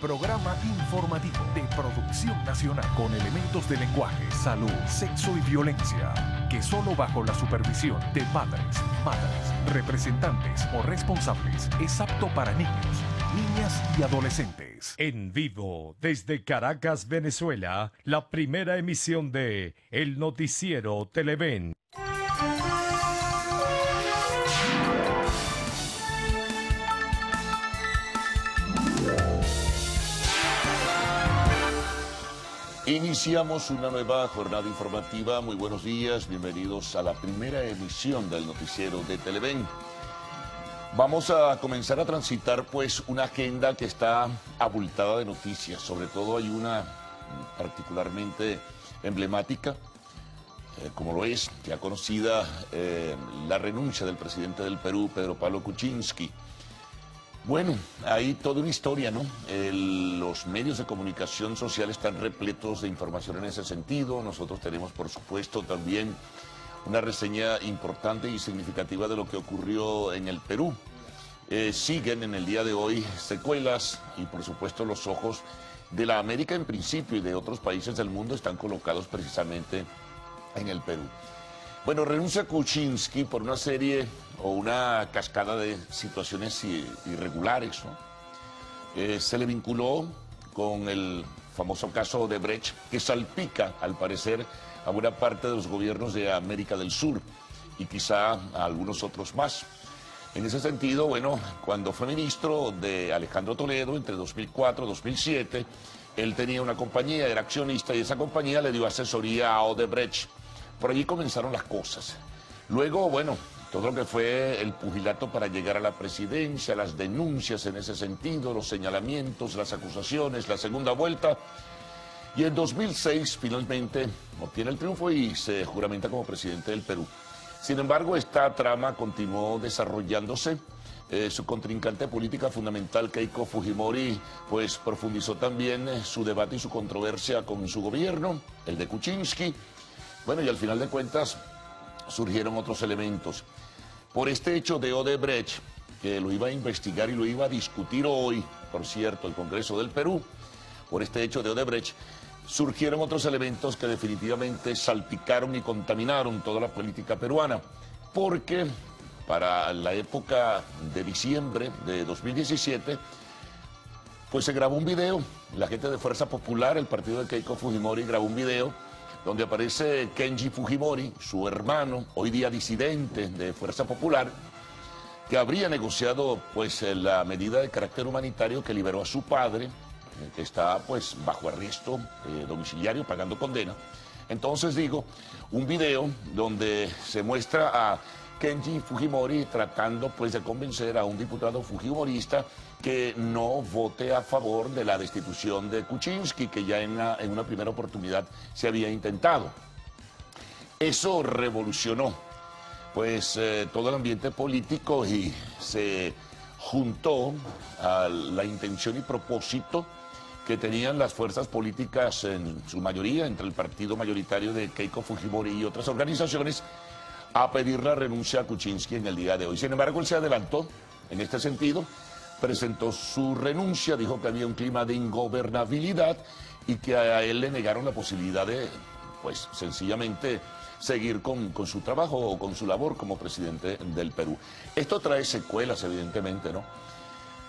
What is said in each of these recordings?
programa informativo de producción nacional con elementos de lenguaje, salud, sexo y violencia, que solo bajo la supervisión de padres, madres, representantes o responsables es apto para niños, niñas y adolescentes. En vivo, desde Caracas, Venezuela, la primera emisión de El Noticiero Televen. Iniciamos una nueva jornada informativa. Muy buenos días, bienvenidos a la primera emisión del Noticiero de Televen. Vamos a comenzar a transitar pues una agenda que está abultada de noticias. Sobre todo hay una particularmente emblemática, como lo es, ya conocida, la renuncia del presidente del Perú, Pedro Pablo Kuczynski. Bueno, hay toda una historia, ¿no? Los medios de comunicación social están repletos de información en ese sentido. Nosotros tenemos, por supuesto, también una reseña importante y significativa de lo que ocurrió en el Perú. Siguen en el día de hoy secuelas y, por supuesto, los ojos de la América en principio y de otros países del mundo están colocados precisamente en el Perú. Bueno, renuncia Kuczynski por una serie o una cascada de situaciones irregulares, ¿no? Se le vinculó con el famoso caso de Odebrecht, que salpica, al parecer, a buena parte de los gobiernos de América del Sur y quizá a algunos otros más. En ese sentido, bueno, cuando fue ministro de Alejandro Toledo entre 2004 y 2007, él tenía una compañía, era accionista y esa compañía le dio asesoría a Odebrecht. Por allí comenzaron las cosas. Luego, bueno, todo lo que fue el pugilato para llegar a la presidencia, las denuncias en ese sentido, los señalamientos, las acusaciones, la segunda vuelta. Y en 2006 finalmente obtiene el triunfo y se juramenta como presidente del Perú. Sin embargo, esta trama continuó desarrollándose. Su contrincante política fundamental, Keiko Fujimori, pues profundizó también su debate y su controversia con su gobierno, el de Kuczynski. Bueno, y al final de cuentas surgieron otros elementos. Por este hecho de Odebrecht, que lo iba a investigar y lo iba a discutir hoy, por cierto, el Congreso del Perú, por este hecho de Odebrecht, surgieron otros elementos que definitivamente salpicaron y contaminaron toda la política peruana, porque para la época de diciembre de 2017, pues se grabó un video, la gente de Fuerza Popular, el partido de Keiko Fujimori, grabó un video donde aparece Kenji Fujimori, su hermano, hoy día disidente de Fuerza Popular, que habría negociado pues la medida de carácter humanitario que liberó a su padre, que está pues bajo arresto domiciliario, pagando condena. Entonces digo, un video donde se muestra a Kenji Fujimori tratando pues de convencer a un diputado fujimorista que no vote a favor de la destitución de Kuczynski, que ya en una primera oportunidad se había intentado. Eso revolucionó pues todo el ambiente político y se juntó a la intención y propósito que tenían las fuerzas políticas en su mayoría, entre el partido mayoritario de Keiko Fujimori y otras organizaciones, a pedir la renuncia a Kuczynski en el día de hoy. Sin embargo, él se adelantó en este sentido, presentó su renuncia, dijo que había un clima de ingobernabilidad y que a él le negaron la posibilidad de, pues, sencillamente seguir con su trabajo o con su labor como presidente del Perú. Esto trae secuelas, evidentemente, ¿no?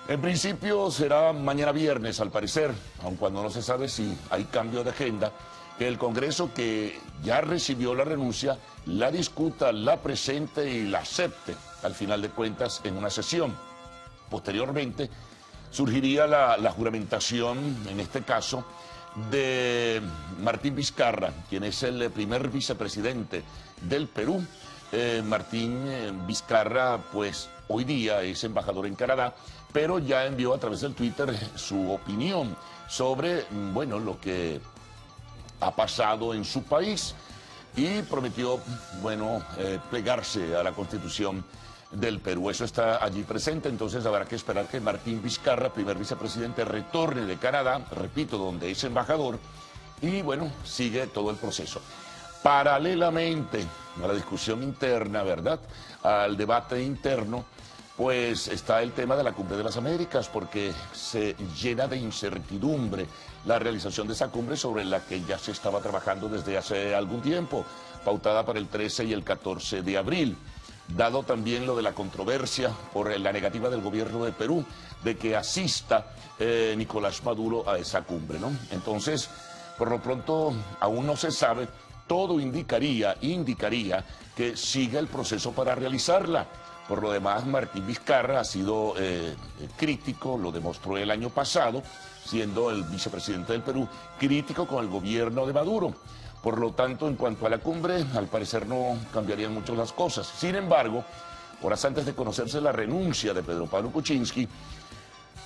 En principio será mañana viernes, al parecer, aun cuando no se sabe si hay cambio de agenda, que el Congreso, que ya recibió la renuncia, la discuta, la presente y la acepte, al final de cuentas, en una sesión. Posteriormente, surgiría la juramentación, en este caso, de Martín Vizcarra, quien es el primer vicepresidente del Perú. Martín Vizcarra, pues, hoy día es embajador en Canadá, pero ya envió a través del Twitter su opinión sobre, bueno, lo que ha pasado en su país y prometió, bueno, plegarse a la Constitución del Perú. Eso está allí presente, entonces habrá que esperar que Martín Vizcarra, primer vicepresidente, retorne de Canadá, repito, donde es embajador, y bueno, sigue todo el proceso. Paralelamente a la discusión interna, ¿verdad?, al debate interno, pues está el tema de la Cumbre de las Américas, porque se llena de incertidumbre la realización de esa cumbre sobre la que ya se estaba trabajando desde hace algún tiempo, pautada para el 13 y el 14 de abril. Dado también lo de la controversia por la negativa del gobierno de Perú de que asista Nicolás Maduro a esa cumbre, ¿no? Entonces, por lo pronto, aún no se sabe, todo indicaría que siga el proceso para realizarla. Por lo demás, Martín Vizcarra ha sido crítico, lo demostró el año pasado, siendo el vicepresidente del Perú, crítico con el gobierno de Maduro. Por lo tanto, en cuanto a la cumbre, al parecer no cambiarían mucho las cosas. Sin embargo, horas antes de conocerse la renuncia de Pedro Pablo Kuczynski,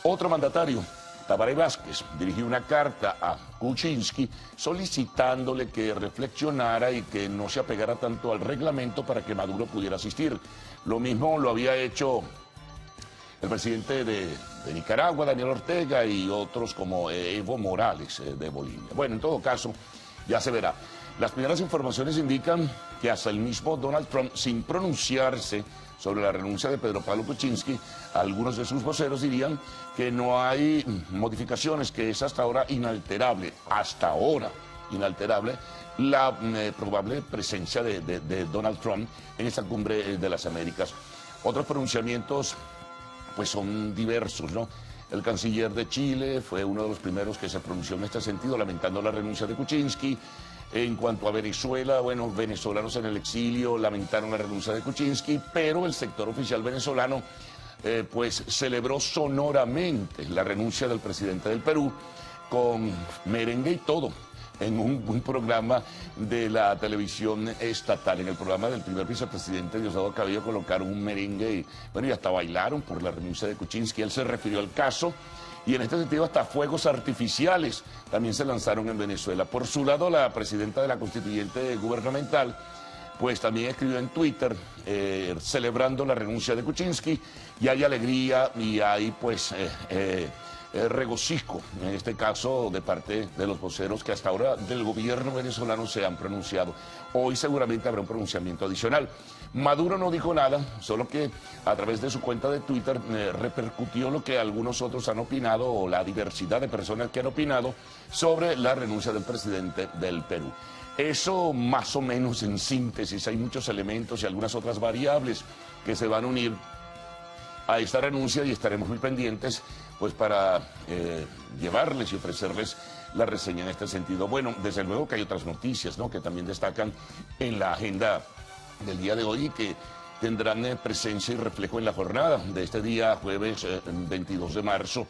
otro mandatario, Tabaré Vázquez, dirigió una carta a Kuczynski solicitándole que reflexionara y que no se apegara tanto al reglamento para que Maduro pudiera asistir. Lo mismo lo había hecho el presidente de Nicaragua, Daniel Ortega, y otros como Evo Morales de Bolivia. Bueno, en todo caso, ya se verá. Las primeras informaciones indican que hasta el mismo Donald Trump, sin pronunciarse sobre la renuncia de Pedro Pablo Kuczynski, algunos de sus voceros dirían que no hay modificaciones, que es hasta ahora inalterable, la probable presencia de Donald Trump en esta cumbre de las Américas. Otros pronunciamientos pues son diversos, ¿no? El canciller de Chile fue uno de los primeros que se pronunció en este sentido, lamentando la renuncia de Kuczynski. En cuanto a Venezuela, bueno, venezolanos en el exilio lamentaron la renuncia de Kuczynski, pero el sector oficial venezolano pues celebró sonoramente la renuncia del presidente del Perú, con merengue y todo, en un programa de la televisión estatal. En el programa del primer vicepresidente Diosdado Cabello colocaron un merengue y, bueno, y hasta bailaron por la renuncia de Kuczynski. Él se refirió al caso y en este sentido hasta fuegos artificiales también se lanzaron en Venezuela. Por su lado, la presidenta de la constituyente gubernamental pues también escribió en Twitter celebrando la renuncia de Kuczynski, y hay alegría y hay pues regocijo, en este caso de parte de los voceros que hasta ahora del gobierno venezolano se han pronunciado. Hoy seguramente habrá un pronunciamiento adicional. Maduro no dijo nada, solo que a través de su cuenta de Twitter repercutió lo que algunos otros han opinado, o la diversidad de personas que han opinado sobre la renuncia del presidente del Perú. Eso más o menos en síntesis. Hay muchos elementos y algunas otras variables que se van a unir a esta renuncia y estaremos muy pendientes pues para llevarles y ofrecerles la reseña en este sentido. Bueno, desde luego que hay otras noticias, ¿no?, que también destacan en la agenda del día de hoy y que tendrán presencia y reflejo en la jornada de este día jueves 22 de marzo.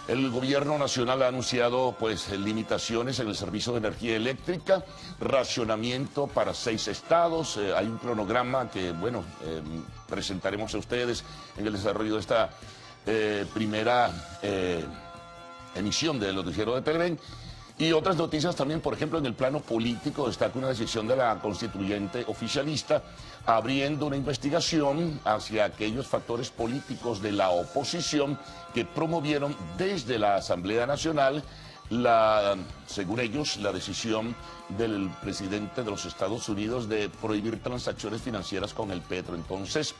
El gobierno nacional ha anunciado pues limitaciones en el servicio de energía eléctrica, racionamiento para 6 estados. Hay un cronograma que, bueno, presentaremos a ustedes en el desarrollo de esta primera emisión del noticiero de Televen. Y otras noticias también, por ejemplo, en el plano político, destaca una decisión de la constituyente oficialista abriendo una investigación hacia aquellos factores políticos de la oposición que promovieron desde la Asamblea Nacional según ellos, la decisión del presidente de los Estados Unidos de prohibir transacciones financieras con el petro. Entonces,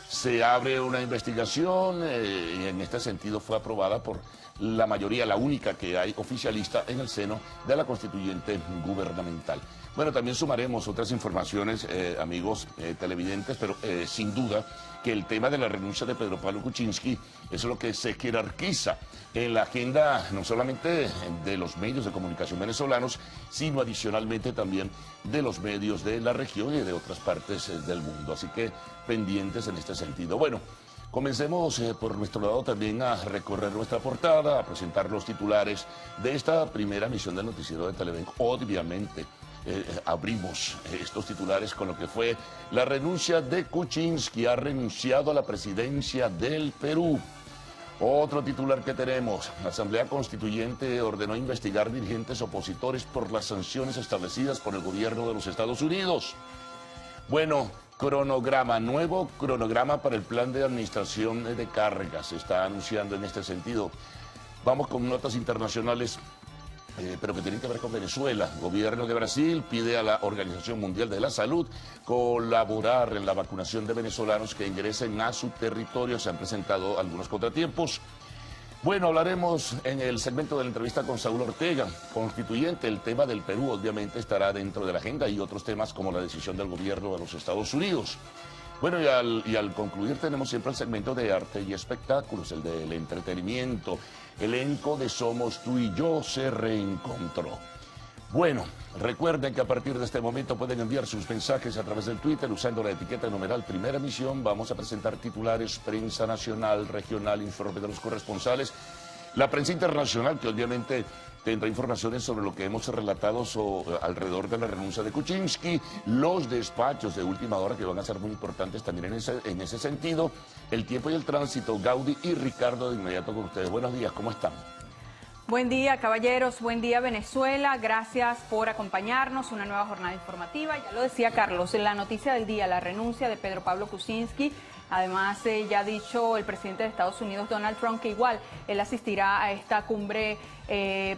se abre una investigación y en este sentido fue aprobada por la mayoría, la única que hay oficialista en el seno de la constituyente gubernamental. Bueno, también sumaremos otras informaciones, amigos televidentes, pero sin duda que el tema de la renuncia de Pedro Pablo Kuczynski es lo que se jerarquiza en la agenda no solamente de los medios de comunicación venezolanos, sino adicionalmente también de los medios de la región y de otras partes del mundo. Así que pendientes en este sentido. Bueno, comencemos por nuestro lado también a recorrer nuestra portada, a presentar los titulares de esta primera emisión del noticiero de Televen. Obviamente, abrimos estos titulares con lo que fue la renuncia de Kuczynski. Ha renunciado a la presidencia del Perú. Otro titular que tenemos: la Asamblea Constituyente ordenó investigar dirigentes opositores por las sanciones establecidas por el gobierno de los Estados Unidos. Bueno, cronograma, nuevo cronograma para el plan de administración de cargas se está anunciando en este sentido. Vamos con notas internacionales. pero que tienen que ver con Venezuela. El gobierno de Brasil pide a la Organización Mundial de la Salud colaborar en la vacunación de venezolanos que ingresen a su territorio. Se han presentado algunos contratiempos. Bueno, hablaremos en el segmento de la entrevista con Saúl Ortega, constituyente. El tema del Perú obviamente estará dentro de la agenda y otros temas como la decisión del gobierno de los Estados Unidos. Bueno, y al concluir tenemos siempre el segmento de arte y espectáculos, el del entretenimiento. Elenco de Somos Tú y Yo se reencontró. Bueno, recuerden que a partir de este momento pueden enviar sus mensajes a través del Twitter usando la etiqueta numeral Primera Emisión. Vamos a presentar titulares, prensa nacional, regional, informe de los corresponsales. La prensa internacional, que obviamente tendrá informaciones sobre lo que hemos relatado alrededor de la renuncia de Kuczynski, los despachos de última hora que van a ser muy importantes también en ese sentido, el tiempo y el tránsito. Gaudí y Ricardo, de inmediato con ustedes. Buenos días, ¿cómo están? Buen día, caballeros, buen día, Venezuela. Gracias por acompañarnos, una nueva jornada informativa. Ya lo decía Carlos, en la noticia del día, la renuncia de Pedro Pablo Kuczynski. Además, ya ha dicho el presidente de Estados Unidos, Donald Trump, que igual él asistirá a esta cumbre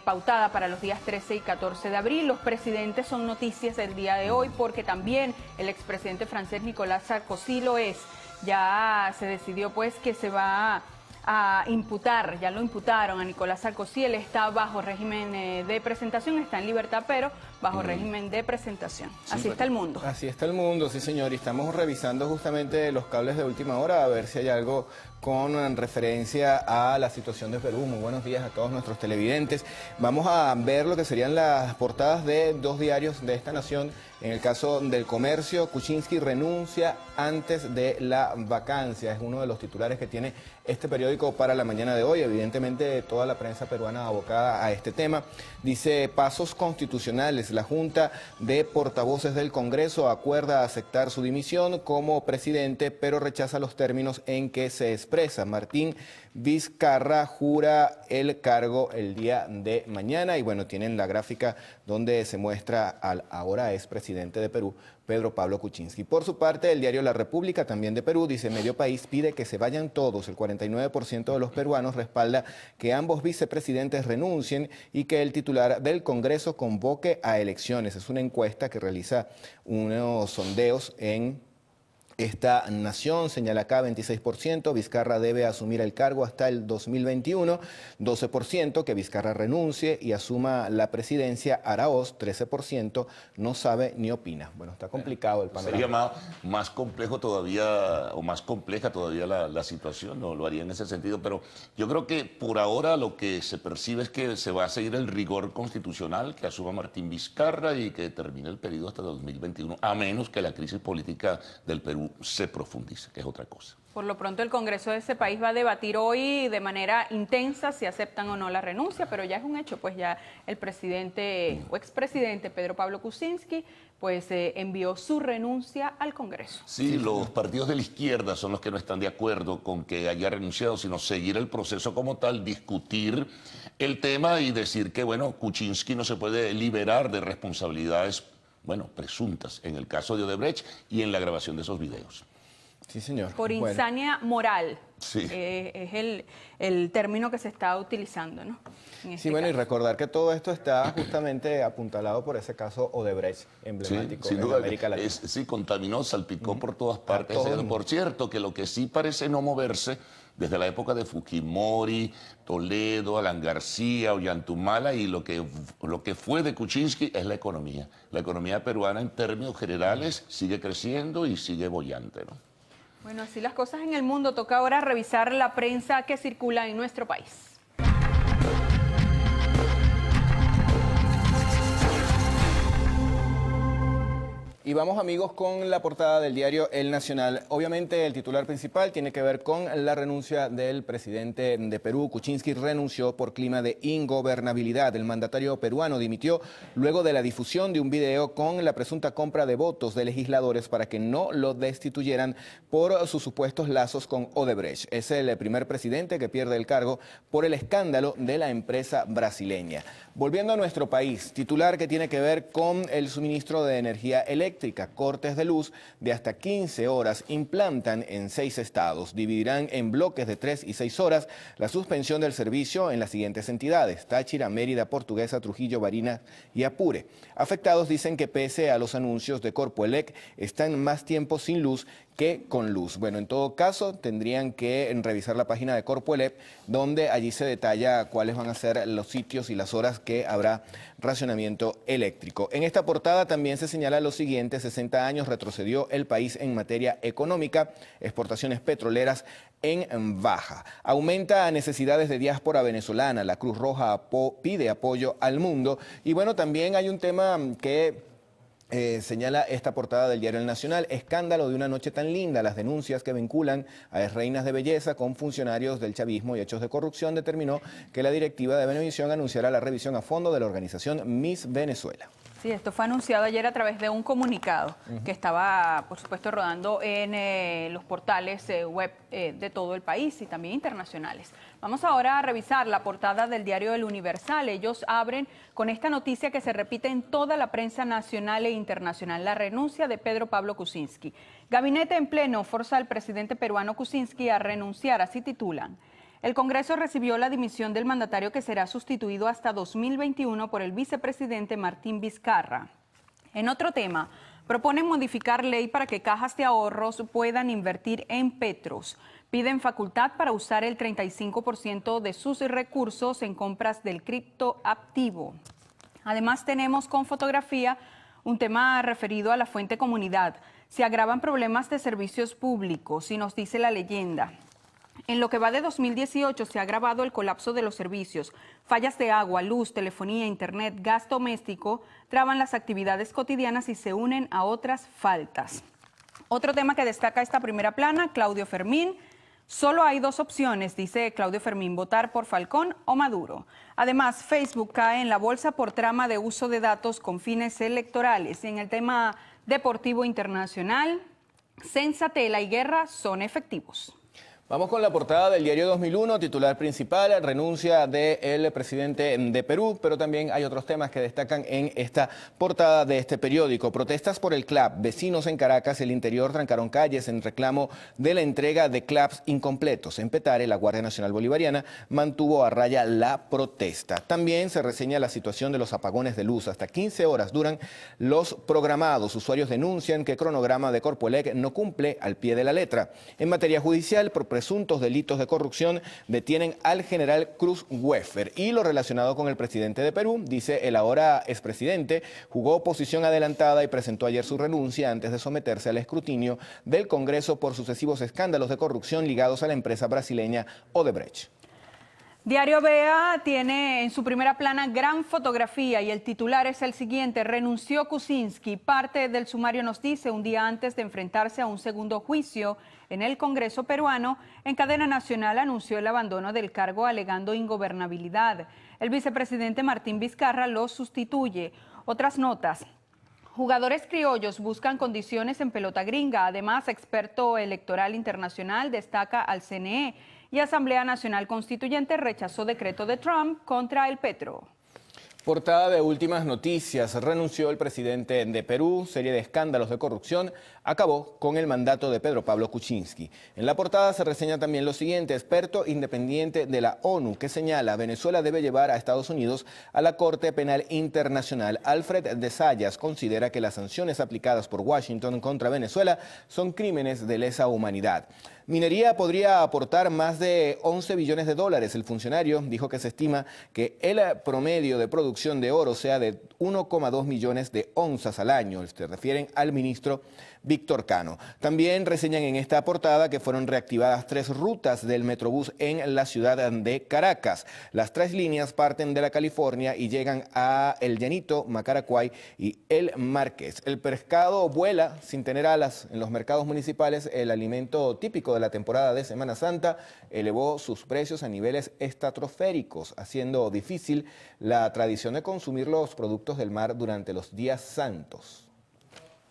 pautada para los días 13 y 14 de abril. Los presidentes son noticias del día de hoy porque también el expresidente francés Nicolas Sarkozy lo es. Ya se decidió pues que se va a imputar, ya lo imputaron a Nicolas Sarkozy. Él está bajo régimen de presentación, está en libertad, pero bajo régimen de presentación. Sí, así está el mundo. Así está el mundo, sí señor, y estamos revisando justamente los cables de última hora a ver si hay algo con referencia a la situación de Perú. Muy buenos días a todos nuestros televidentes. Vamos a ver lo que serían las portadas de dos diarios de esta nación. En el caso del Comercio, Kuczynski renuncia antes de la vacancia. Es uno de los titulares que tiene este periódico para la mañana de hoy. Evidentemente, toda la prensa peruana abocada a este tema. Dice, pasos constitucionales. La Junta de Portavoces del Congreso acuerda aceptar su dimisión como presidente, pero rechaza los términos en que se expresa. Martín Vizcarra jura el cargo el día de mañana. Y bueno, tienen la gráfica donde se muestra al ahora expresidente de Perú, Pedro Pablo Kuczynski. Por su parte, el diario La República, también de Perú, dice, medio país pide que se vayan todos. El 49% de los peruanos respalda que ambos vicepresidentes renuncien y que el titular del Congreso convoque a elecciones. Es una encuesta que realiza unos sondeos en esta nación, señala acá 26%, Vizcarra debe asumir el cargo hasta el 2021, 12% que Vizcarra renuncie y asuma la presidencia, Araoz 13% no sabe ni opina. Bueno, está complicado el panorama. Sería más complejo todavía, o más compleja todavía la situación, no lo haría en ese sentido, pero yo creo que por ahora lo que se percibe es que se va a seguir el rigor constitucional que asuma Martín Vizcarra y que termine el periodo hasta 2021, a menos que la crisis política del Perú se profundice, que es otra cosa. Por lo pronto el Congreso de ese país va a debatir hoy de manera intensa si aceptan o no la renuncia, pero ya es un hecho, pues ya el presidente o expresidente Pedro Pablo Kuczynski pues envió su renuncia al Congreso. Sí, los partidos de la izquierda son los que no están de acuerdo con que haya renunciado, sino seguir el proceso como tal, discutir el tema y decir que, bueno, Kuczynski no se puede liberar de responsabilidades, bueno, presuntas, en el caso de Odebrecht y en la grabación de esos videos. Sí, señor. Por insania moral. Sí. Es el término que se está utilizando, ¿no? Sí, bueno, y recordar que todo esto está justamente apuntalado por ese caso Odebrecht, emblemático sin en duda, América Latina. Sí, contaminó, salpicó por todas partes. Por cierto, que lo que sí parece no moverse desde la época de Fujimori, Toledo, Alan García, Ollantumala, y lo que fue de Kuczynski es la economía. La economía peruana en términos generales sigue creciendo y sigue boyante, ¿no? Bueno, así las cosas en el mundo. Toca ahora revisar la prensa que circula en nuestro país. Y vamos, amigos, con la portada del diario El Nacional. Obviamente el titular principal tiene que ver con la renuncia del presidente de Perú. Kuczynski renunció por clima de ingobernabilidad. El mandatario peruano dimitió luego de la difusión de un video con la presunta compra de votos de legisladores para que no lo destituyeran por sus supuestos lazos con Odebrecht. Es el primer presidente que pierde el cargo por el escándalo de la empresa brasileña. Volviendo a nuestro país, titular que tiene que ver con el suministro de energía eléctrica. eléctrica. Cortes de luz de hasta 15 horas implantan en 6 estados. Dividirán en bloques de 3 y 6 horas la suspensión del servicio en las siguientes entidades: Táchira, Mérida, Portuguesa, Trujillo, Barinas y Apure. Afectados dicen que pese a los anuncios de Corpoelec, están más tiempo sin luz que con luz. Bueno, en todo caso, tendrían que revisar la página de Corpoelec, donde allí se detalla cuáles van a ser los sitios y las horas que habrá racionamiento eléctrico. En esta portada también se señala lo siguiente: 60 años retrocedió el país en materia económica, exportaciones petroleras en baja. Aumenta necesidades de diáspora venezolana, la Cruz Roja pide apoyo al mundo. Y bueno, también hay un tema que señala esta portada del diario El Nacional: escándalo de una noche tan linda. Las denuncias que vinculan a reinas de belleza con funcionarios del chavismo y hechos de corrupción determinó que la directiva de Venevisión anunciará la revisión a fondo de la organización Miss Venezuela. Sí, esto fue anunciado ayer a través de un comunicado que estaba, por supuesto, rodando en los portales web de todo el país y también internacionales. Vamos ahora a revisar la portada del diario El Universal. Ellos abren con esta noticia que se repite en toda la prensa nacional e internacional: la renuncia de Pedro Pablo Kuczynski. Gabinete en pleno forza al presidente peruano Kuczynski a renunciar, así titulan. El Congreso recibió la dimisión del mandatario, que será sustituido hasta 2021 por el vicepresidente Martín Vizcarra. En otro tema, proponen modificar ley para que cajas de ahorros puedan invertir en Petros. Piden facultad para usar el 35% de sus recursos en compras del criptoactivo. Además, tenemos con fotografía un tema referido a la fuente comunidad. Se agravan problemas de servicios públicos y nos dice la leyenda: en lo que va de 2018 se ha agravado el colapso de los servicios. Fallas de agua, luz, telefonía, internet, gas doméstico traban las actividades cotidianas y se unen a otras faltas. Otro tema que destaca esta primera plana: Claudio Fermín. Solo hay dos opciones, dice Claudio Fermín: votar por Falcón o Maduro. Además, Facebook cae en la bolsa por trama de uso de datos con fines electorales. Y en el tema deportivo internacional, Sensatela y Guerra son efectivos. Vamos con la portada del diario 2001, titular principal: renuncia del presidente de Perú, pero también hay otros temas que destacan en esta portada de este periódico. Protestas por el CLAP. Vecinos en Caracas, el interior, trancaron calles en reclamo de la entrega de CLAPs incompletos. En Petare, la Guardia Nacional Bolivariana mantuvo a raya la protesta. También se reseña la situación de los apagones de luz. Hasta 15 horas duran los programados. Usuarios denuncian que el cronograma de Corpoelec no cumple al pie de la letra. En materia judicial, por presuntos delitos de corrupción, detienen al general Cruz Weffer. Y lo relacionado con el presidente de Perú, dice el ahora expresidente, jugó oposición adelantada y presentó ayer su renuncia antes de someterse al escrutinio del Congreso por sucesivos escándalos de corrupción ligados a la empresa brasileña Odebrecht. Diario Vea tiene en su primera plana gran fotografía y el titular es el siguiente: renunció Kuczynski. Parte del sumario nos dice: un día antes de enfrentarse a un segundo juicio en el Congreso peruano, en cadena nacional anunció el abandono del cargo alegando ingobernabilidad. El vicepresidente Martín Vizcarra lo sustituye. Otras notas: jugadores criollos buscan condiciones en pelota gringa. Además, experto electoral internacional destaca al CNE. Y Asamblea Nacional Constituyente rechazó decreto de Trump contra el petro. Portada de Últimas Noticias: renunció el presidente de Perú, serie de escándalos de corrupción acabó con el mandato de Pedro Pablo Kuczynski. En la portada se reseña también lo siguiente: experto independiente de la ONU que señala Venezuela debe llevar a Estados Unidos a la Corte Penal Internacional. Alfred de Zayas considera que las sanciones aplicadas por Washington contra Venezuela son crímenes de lesa humanidad. Minería podría aportar más de 11 billones de dólares. El funcionario dijo que se estima que el promedio de producción de oro sea de 1,2 millones de onzas al año. Se refieren al ministro Víctor Cano. También reseñan en esta portada que fueron reactivadas 3 rutas del Metrobús en la ciudad de Caracas. Las 3 líneas parten de la California y llegan a El Llanito, Macaracuay y El Marqués. El pescado vuela sin tener alas. En los mercados municipales, el alimento típico de la temporada de Semana Santa elevó sus precios a niveles estratosféricos, haciendo difícil la tradición de consumir los productos del mar durante los días santos.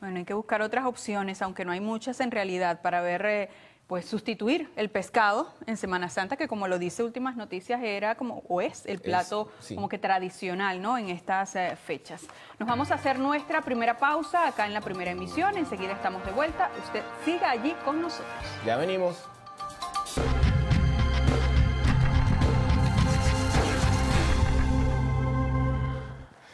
Bueno, hay que buscar otras opciones, aunque no hay muchas en realidad, para ver pues sustituir el pescado en Semana Santa, que como lo dice Últimas Noticias era como, o es el plato sí, como que tradicional, ¿no?, en estas fechas. Nos vamos a hacer nuestra primera pausa acá en la primera emisión, enseguida estamos de vuelta, usted siga allí con nosotros. Ya venimos.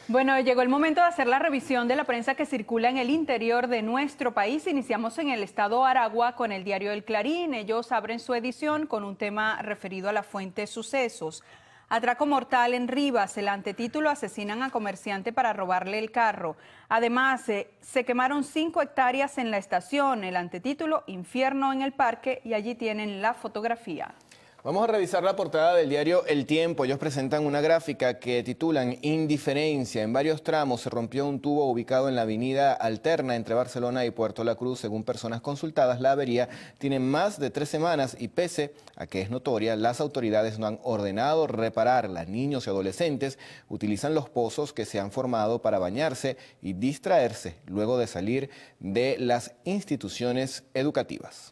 Bueno, llegó el momento de hacer la revisión de la prensa que circula en el interior de nuestro país. Iniciamos en el estado Aragua con el diario El Clarín. Ellos abren su edición con un tema referido a la fuente Sucesos. Atraco mortal en Rivas, el antetítulo: asesinan a comerciante para robarle el carro. Además, se quemaron 5 hectáreas en la estación, el antetítulo: infierno en el parque, y allí tienen la fotografía. Vamos a revisar la portada del diario El Tiempo. Ellos presentan una gráfica que titulan Indiferencia. En varios tramos se rompió un tubo ubicado en la avenida alterna entre Barcelona y Puerto La Cruz. Según personas consultadas, la avería tiene más de 3 semanas y pese a que es notoria, las autoridades no han ordenado repararla. Niños y adolescentes utilizan los pozos que se han formado para bañarse y distraerse luego de salir de las instituciones educativas.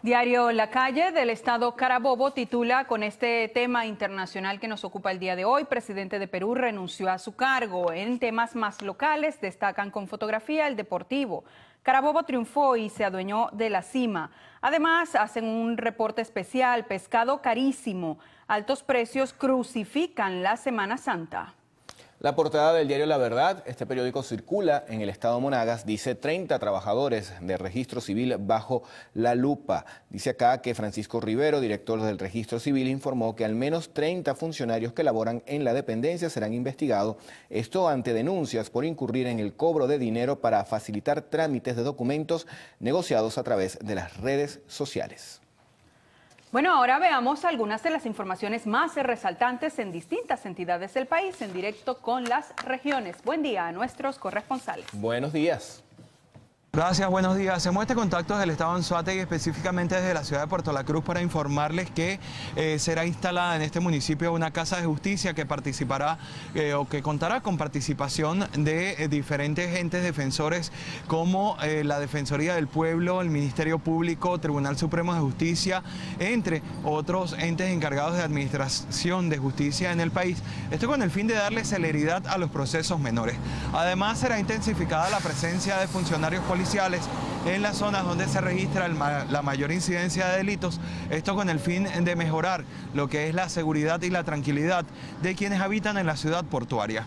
Diario La Calle del estado Carabobo titula con este tema internacional que nos ocupa el día de hoy: presidente de Perú renunció a su cargo. En temas más locales destacan con fotografía el deportivo. Carabobo triunfó y se adueñó de la cima. Además hacen un reporte especial: pescado carísimo, altos precios crucifican la Semana Santa. La portada del diario La Verdad, este periódico circula en el estado Monagas, dice 30 trabajadores de registro civil bajo la lupa. Dice acá que Francisco Rivero, director del registro civil, informó que al menos 30 funcionarios que laboran en la dependencia serán investigados. Esto ante denuncias por incurrir en el cobro de dinero para facilitar trámites de documentos negociados a través de las redes sociales. Bueno, ahora veamos algunas de las informaciones más resaltantes en distintas entidades del país, en directo con las regiones. Buen día a nuestros corresponsales. Buenos días. Gracias, buenos días. Hacemos este contacto desde el estado de Anzoátegui, específicamente desde la ciudad de Puerto La Cruz, para informarles que será instalada en este municipio una casa de justicia que participará o que contará con participación de diferentes entes defensores como la Defensoría del Pueblo, el Ministerio Público, Tribunal Supremo de Justicia, entre otros entes encargados de administración de justicia en el país. Esto con el fin de darle celeridad a los procesos menores. Además, será intensificada la presencia de funcionarios policiales en las zonas donde se registra la mayor incidencia de delitos, esto con el fin de mejorar lo que es la seguridad y la tranquilidad de quienes habitan en la ciudad portuaria.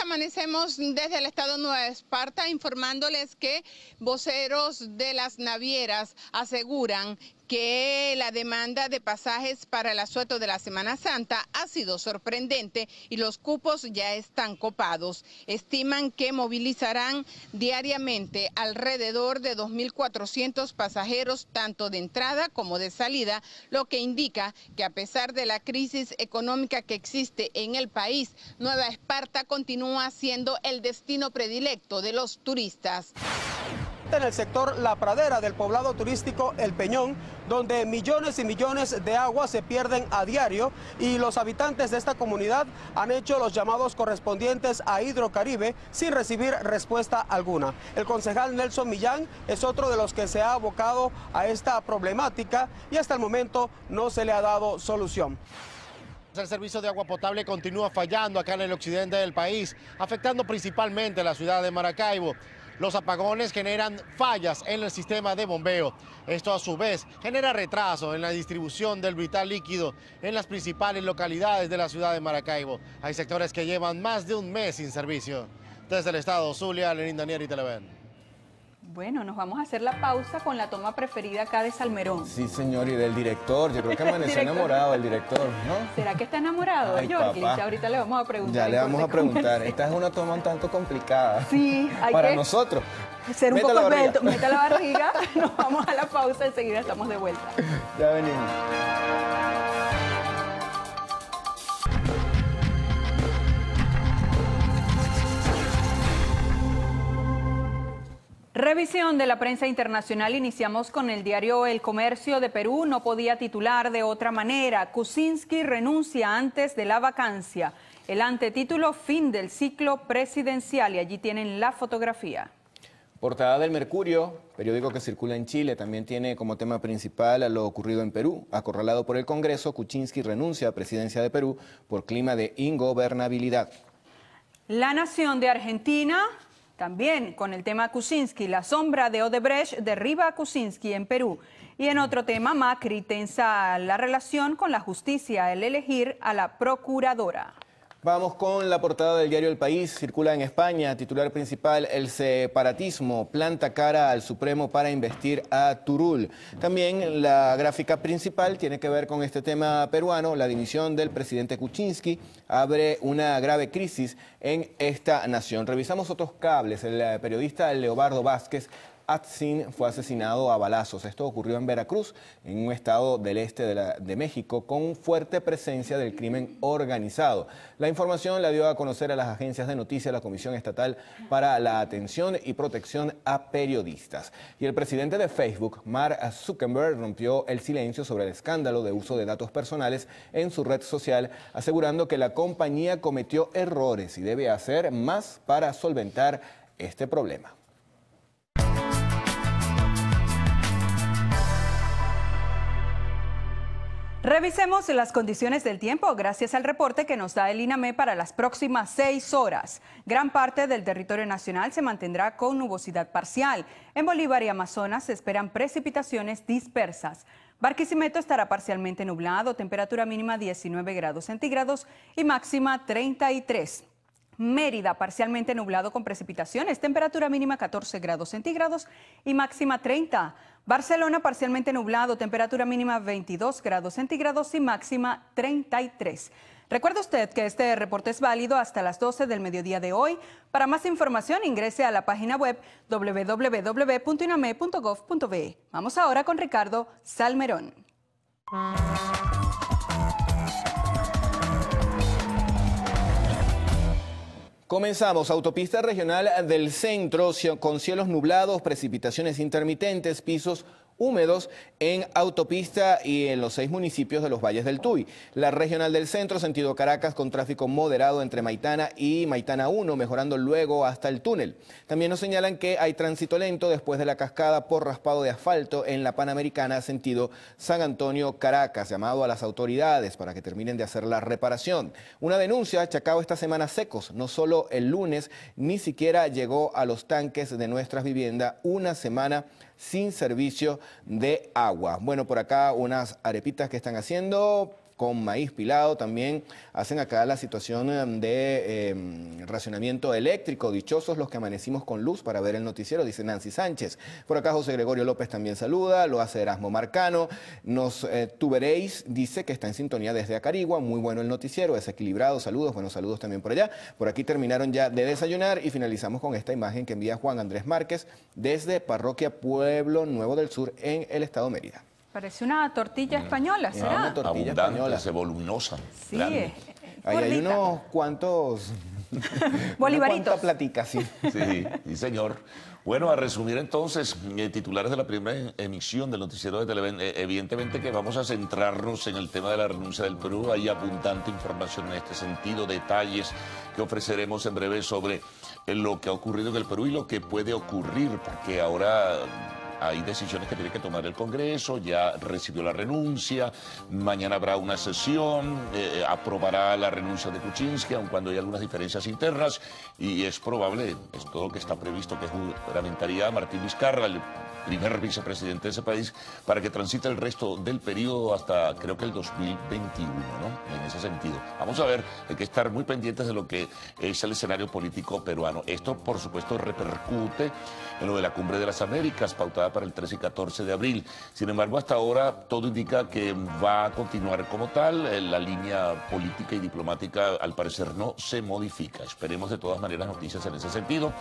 Amanecemos desde el estado Nueva Esparta informándoles que voceros de las navieras aseguran que la demanda de pasajes para el asueto de la Semana Santa ha sido sorprendente y los cupos ya están copados. Estiman que movilizarán diariamente alrededor de 2.400 pasajeros, tanto de entrada como de salida, lo que indica que a pesar de la crisis económica que existe en el país, Nueva Esparta continúa siendo el destino predilecto de los turistas. En el sector La Pradera del poblado turístico El Peñón, donde millones y millones de agua se pierden a diario, y los habitantes de esta comunidad han hecho los llamados correspondientes a Hidrocaribe sin recibir respuesta alguna. El concejal Nelson Millán es otro de los que se ha abocado a esta problemática y hasta el momento no se le ha dado solución. El servicio de agua potable continúa fallando acá en el occidente del país, afectando principalmente a la ciudad de Maracaibo. Los apagones generan fallas en el sistema de bombeo. Esto a su vez genera retraso en la distribución del vital líquido en las principales localidades de la ciudad de Maracaibo. Hay sectores que llevan más de un mes sin servicio. Desde el estado Zulia, Lenín Daniel y Televen. Bueno, nos vamos a hacer la pausa con la toma preferida acá de Salmerón. Sí, señor, y del director. Yo creo que amaneció enamorado el director, ¿no? ¿Será que está enamorado, Jorge? Ya ahorita le vamos a preguntar. Ya le vamos a preguntar. Esta es una toma un tanto complicada. Sí, hay para que nosotros. Ser un poco esbelto. Meta la barriga. Nos vamos a la pausa, enseguida estamos de vuelta. Ya venimos. Revisión de la prensa internacional. Iniciamos con el diario El Comercio de Perú. No podía titular de otra manera: Kuczynski renuncia antes de la vacancia. El antetítulo: fin del ciclo presidencial, y allí tienen la fotografía. Portada del Mercurio, periódico que circula en Chile, también tiene como tema principal a lo ocurrido en Perú. Acorralado por el Congreso, Kuczynski renuncia a presidencia de Perú por clima de ingobernabilidad. La Nación de Argentina, también con el tema Kuczynski, la sombra de Odebrecht derriba a Kuczynski en Perú. Y en otro tema, Macri tensa la relación con la justicia al elegir a la procuradora. Vamos con la portada del diario El País, circula en España, titular principal, el separatismo planta cara al Supremo para investir a Turull. También la gráfica principal tiene que ver con este tema peruano, la dimisión del presidente Kuczynski abre una grave crisis en esta nación. Revisamos otros cables, el periodista Leobardo Vázquez Atzin fue asesinado a balazos. Esto ocurrió en Veracruz, en un estado del este de México, con fuerte presencia del crimen organizado. La información la dio a conocer a las agencias de noticias la Comisión Estatal para la Atención y Protección a Periodistas. Y el presidente de Facebook, Mark Zuckerberg, rompió el silencio sobre el escándalo de uso de datos personales en su red social, asegurando que la compañía cometió errores y debe hacer más para solventar este problema. Revisemos las condiciones del tiempo gracias al reporte que nos da el INAME para las próximas 6 horas. Gran parte del territorio nacional se mantendrá con nubosidad parcial. En Bolívar y Amazonas se esperan precipitaciones dispersas. Barquisimeto estará parcialmente nublado, temperatura mínima 19 grados centígrados y máxima 33. Mérida parcialmente nublado con precipitaciones, temperatura mínima 14 grados centígrados y máxima 30. Barcelona parcialmente nublado, temperatura mínima 22 grados centígrados y máxima 33. Recuerde usted que este reporte es válido hasta las 12 del mediodía de hoy. Para más información ingrese a la página web www.iname.gov.be. Vamos ahora con Ricardo Salmerón. Comenzamos. Autopista regional del centro con cielos nublados, precipitaciones intermitentes, pisos húmedos en autopista y en los 6 municipios de los Valles del Tuy. La regional del centro, sentido Caracas, con tráfico moderado entre Maitana y Maitana 1, mejorando luego hasta el túnel. También nos señalan que hay tránsito lento después de la cascada por raspado de asfalto en la Panamericana, sentido San Antonio, Caracas. Llamado a las autoridades para que terminen de hacer la reparación. Una denuncia, Chacao esta semana secos, no solo el lunes, ni siquiera llegó a los tanques de nuestras viviendas, una semana sin servicio de agua. Bueno, por acá unas arepitas que están haciendo con maíz pilado. También hacen acá la situación de racionamiento eléctrico. Dichosos los que amanecimos con luz para ver el noticiero, dice Nancy Sánchez. Por acá José Gregorio López también saluda, lo hace Erasmo Marcano. Tú veréis, dice que está en sintonía desde Acarigua. Muy bueno el noticiero, es equilibrado. Saludos, buenos saludos también por allá. Por aquí terminaron ya de desayunar y finalizamos con esta imagen que envía Juan Andrés Márquez desde Parroquia Pueblo Nuevo del Sur en el estado de Mérida. Parece una tortilla española, ¿será? Una tortilla abundante, española. voluminosa. Sí, Ahí hay unos cuantos... bolivaritos. Una platica, sí. Sí, sí, señor. Bueno, a resumir entonces, titulares de la primera emisión del noticiero de Televen. Evidentemente que vamos a centrarnos en el tema de la renuncia del Perú. Hay abundante información en este sentido, detalles que ofreceremos en breve sobre lo que ha ocurrido en el Perú y lo que puede ocurrir, porque ahora hay decisiones que tiene que tomar el Congreso, ya recibió la renuncia, mañana habrá una sesión, aprobará la renuncia de Kuczynski, aun cuando hay algunas diferencias internas, y es probable, es todo lo que está previsto, que juramentaría a Martín Vizcarra, el primer vicepresidente de ese país, para que transite el resto del periodo hasta, creo que el 2021, ¿no? En ese sentido. Vamos a ver, hay que estar muy pendientes de lo que es el escenario político peruano. Esto, por supuesto, repercute en lo de la Cumbre de las Américas, pautada para el 13 y 14 de abril. Sin embargo, hasta ahora todo indica que va a continuar como tal. La línea política y diplomática, al parecer, no se modifica. Esperemos de todas maneras noticias en ese sentido.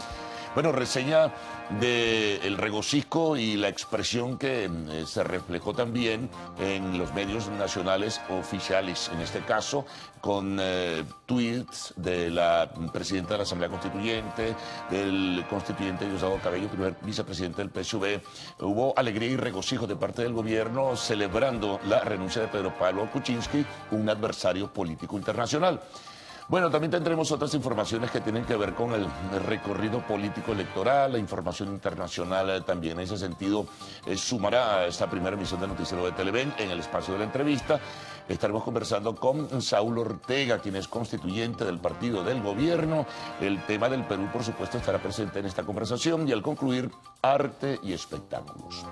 Bueno, reseña del regocijo y la expresión que se reflejó también en los medios nacionales oficiales, en este caso con tweets de la presidenta de la Asamblea Constituyente, del constituyente Diosdado Cabello, primer vicepresidente del PSUV. Hubo alegría y regocijo de parte del gobierno celebrando la renuncia de Pedro Pablo Kuczynski, un adversario político internacional. Bueno, también tendremos otras informaciones que tienen que ver con el recorrido político electoral, la información internacional también. En ese sentido, sumará a esta primera emisión del Noticiero de Televen. En el espacio de la entrevista estaremos conversando con Saúl Ortega, quien es constituyente del partido del gobierno. El tema del Perú, por supuesto, estará presente en esta conversación y al concluir, arte y espectáculos.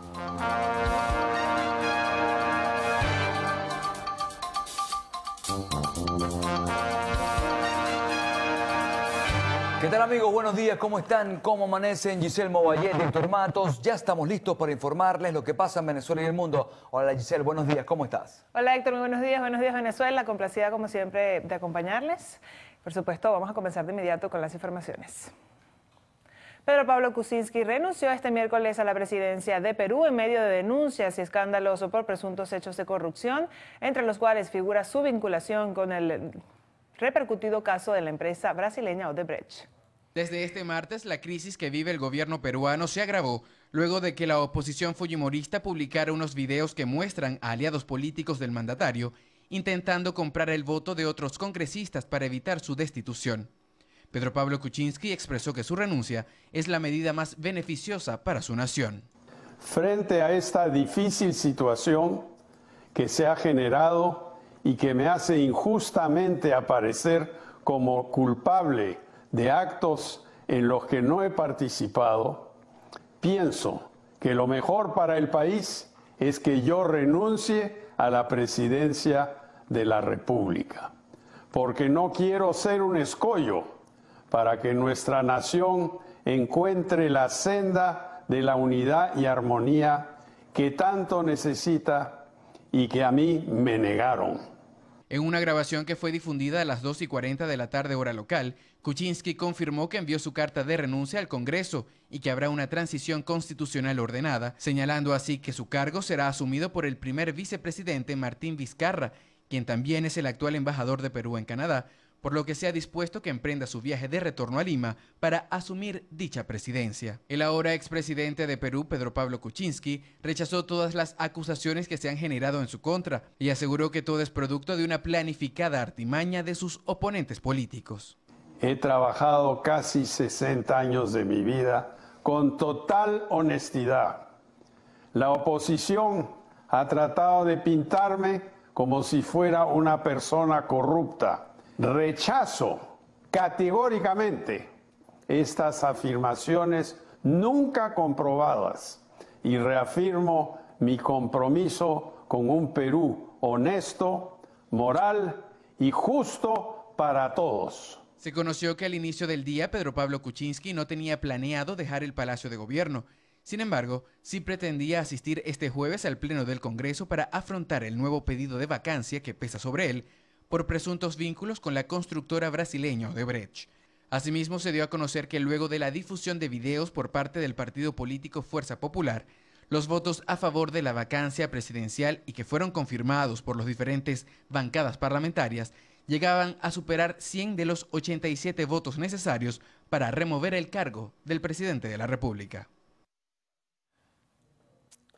¿Qué tal, amigos? Buenos días, ¿cómo están? ¿Cómo amanecen? Giselle Movallet, Héctor Matos. Ya estamos listos para informarles lo que pasa en Venezuela y el mundo. Hola, Giselle, buenos días, ¿cómo estás? Hola, Héctor, muy buenos días Venezuela. Complacida, como siempre, de acompañarles. Por supuesto, vamos a comenzar de inmediato con las informaciones. Pedro Pablo Kuczynski renunció este miércoles a la presidencia de Perú en medio de denuncias y escándalos por presuntos hechos de corrupción, entre los cuales figura su vinculación con el repercutido caso de la empresa brasileña Odebrecht. Desde este martes, la crisis que vive el gobierno peruano se agravó luego de que la oposición fujimorista publicara unos videos que muestran a aliados políticos del mandatario intentando comprar el voto de otros congresistas para evitar su destitución. Pedro Pablo Kuczynski expresó que su renuncia es la medida más beneficiosa para su nación. Frente a esta difícil situación que se ha generado y que me hace injustamente aparecer como culpable de actos en los que no he participado, pienso que lo mejor para el país es que yo renuncie a la presidencia de la República, porque no quiero ser un escollo para que nuestra nación encuentre la senda de la unidad y armonía que tanto necesita y que a mí me negaron. En una grabación que fue difundida a las 2:40 de la tarde hora local, Kuczynski confirmó que envió su carta de renuncia al Congreso y que habrá una transición constitucional ordenada, señalando así que su cargo será asumido por el primer vicepresidente Martín Vizcarra, quien también es el actual embajador de Perú en Canadá, por lo que se ha dispuesto que emprenda su viaje de retorno a Lima para asumir dicha presidencia. El ahora expresidente de Perú, Pedro Pablo Kuczynski, rechazó todas las acusaciones que se han generado en su contra y aseguró que todo es producto de una planificada artimaña de sus oponentes políticos. He trabajado casi 60 años de mi vida con total honestidad. La oposición ha tratado de pintarme como si fuera una persona corrupta. Rechazo categóricamente estas afirmaciones nunca comprobadas y reafirmo mi compromiso con un Perú honesto, moral y justo para todos. Se conoció que al inicio del día Pedro Pablo Kuczynski no tenía planeado dejar el Palacio de Gobierno. Sin embargo, sí pretendía asistir este jueves al Pleno del Congreso para afrontar el nuevo pedido de vacancia que pesa sobre él por presuntos vínculos con la constructora brasileña Odebrecht. Asimismo, se dio a conocer que luego de la difusión de videos por parte del partido político Fuerza Popular, los votos a favor de la vacancia presidencial y que fueron confirmados por las diferentes bancadas parlamentarias, llegaban a superar 100 de los 87 votos necesarios para remover el cargo del presidente de la República.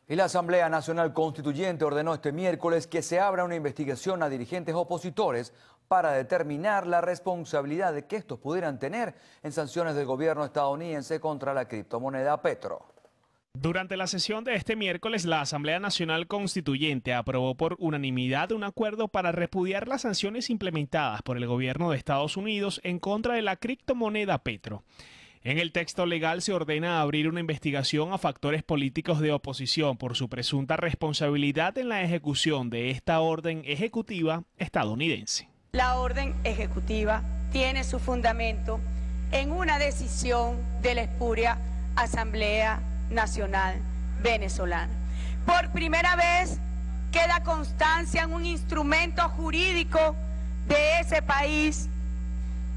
Y la Asamblea Nacional Constituyente ordenó este miércoles que se abra una investigación a dirigentes opositores para determinar la responsabilidad de que estos pudieran tener en sanciones del gobierno estadounidense contra la criptomoneda Petro. Durante la sesión de este miércoles, la Asamblea Nacional Constituyente aprobó por unanimidad un acuerdo para repudiar las sanciones implementadas por el gobierno de Estados Unidos en contra de la criptomoneda Petro. En el texto legal se ordena abrir una investigación a factores políticos de oposición por su presunta responsabilidad en la ejecución de esta orden ejecutiva estadounidense. La orden ejecutiva tiene su fundamento en una decisión de la espuria Asamblea Nacional Venezolana. Por primera vez queda constancia en un instrumento jurídico de ese país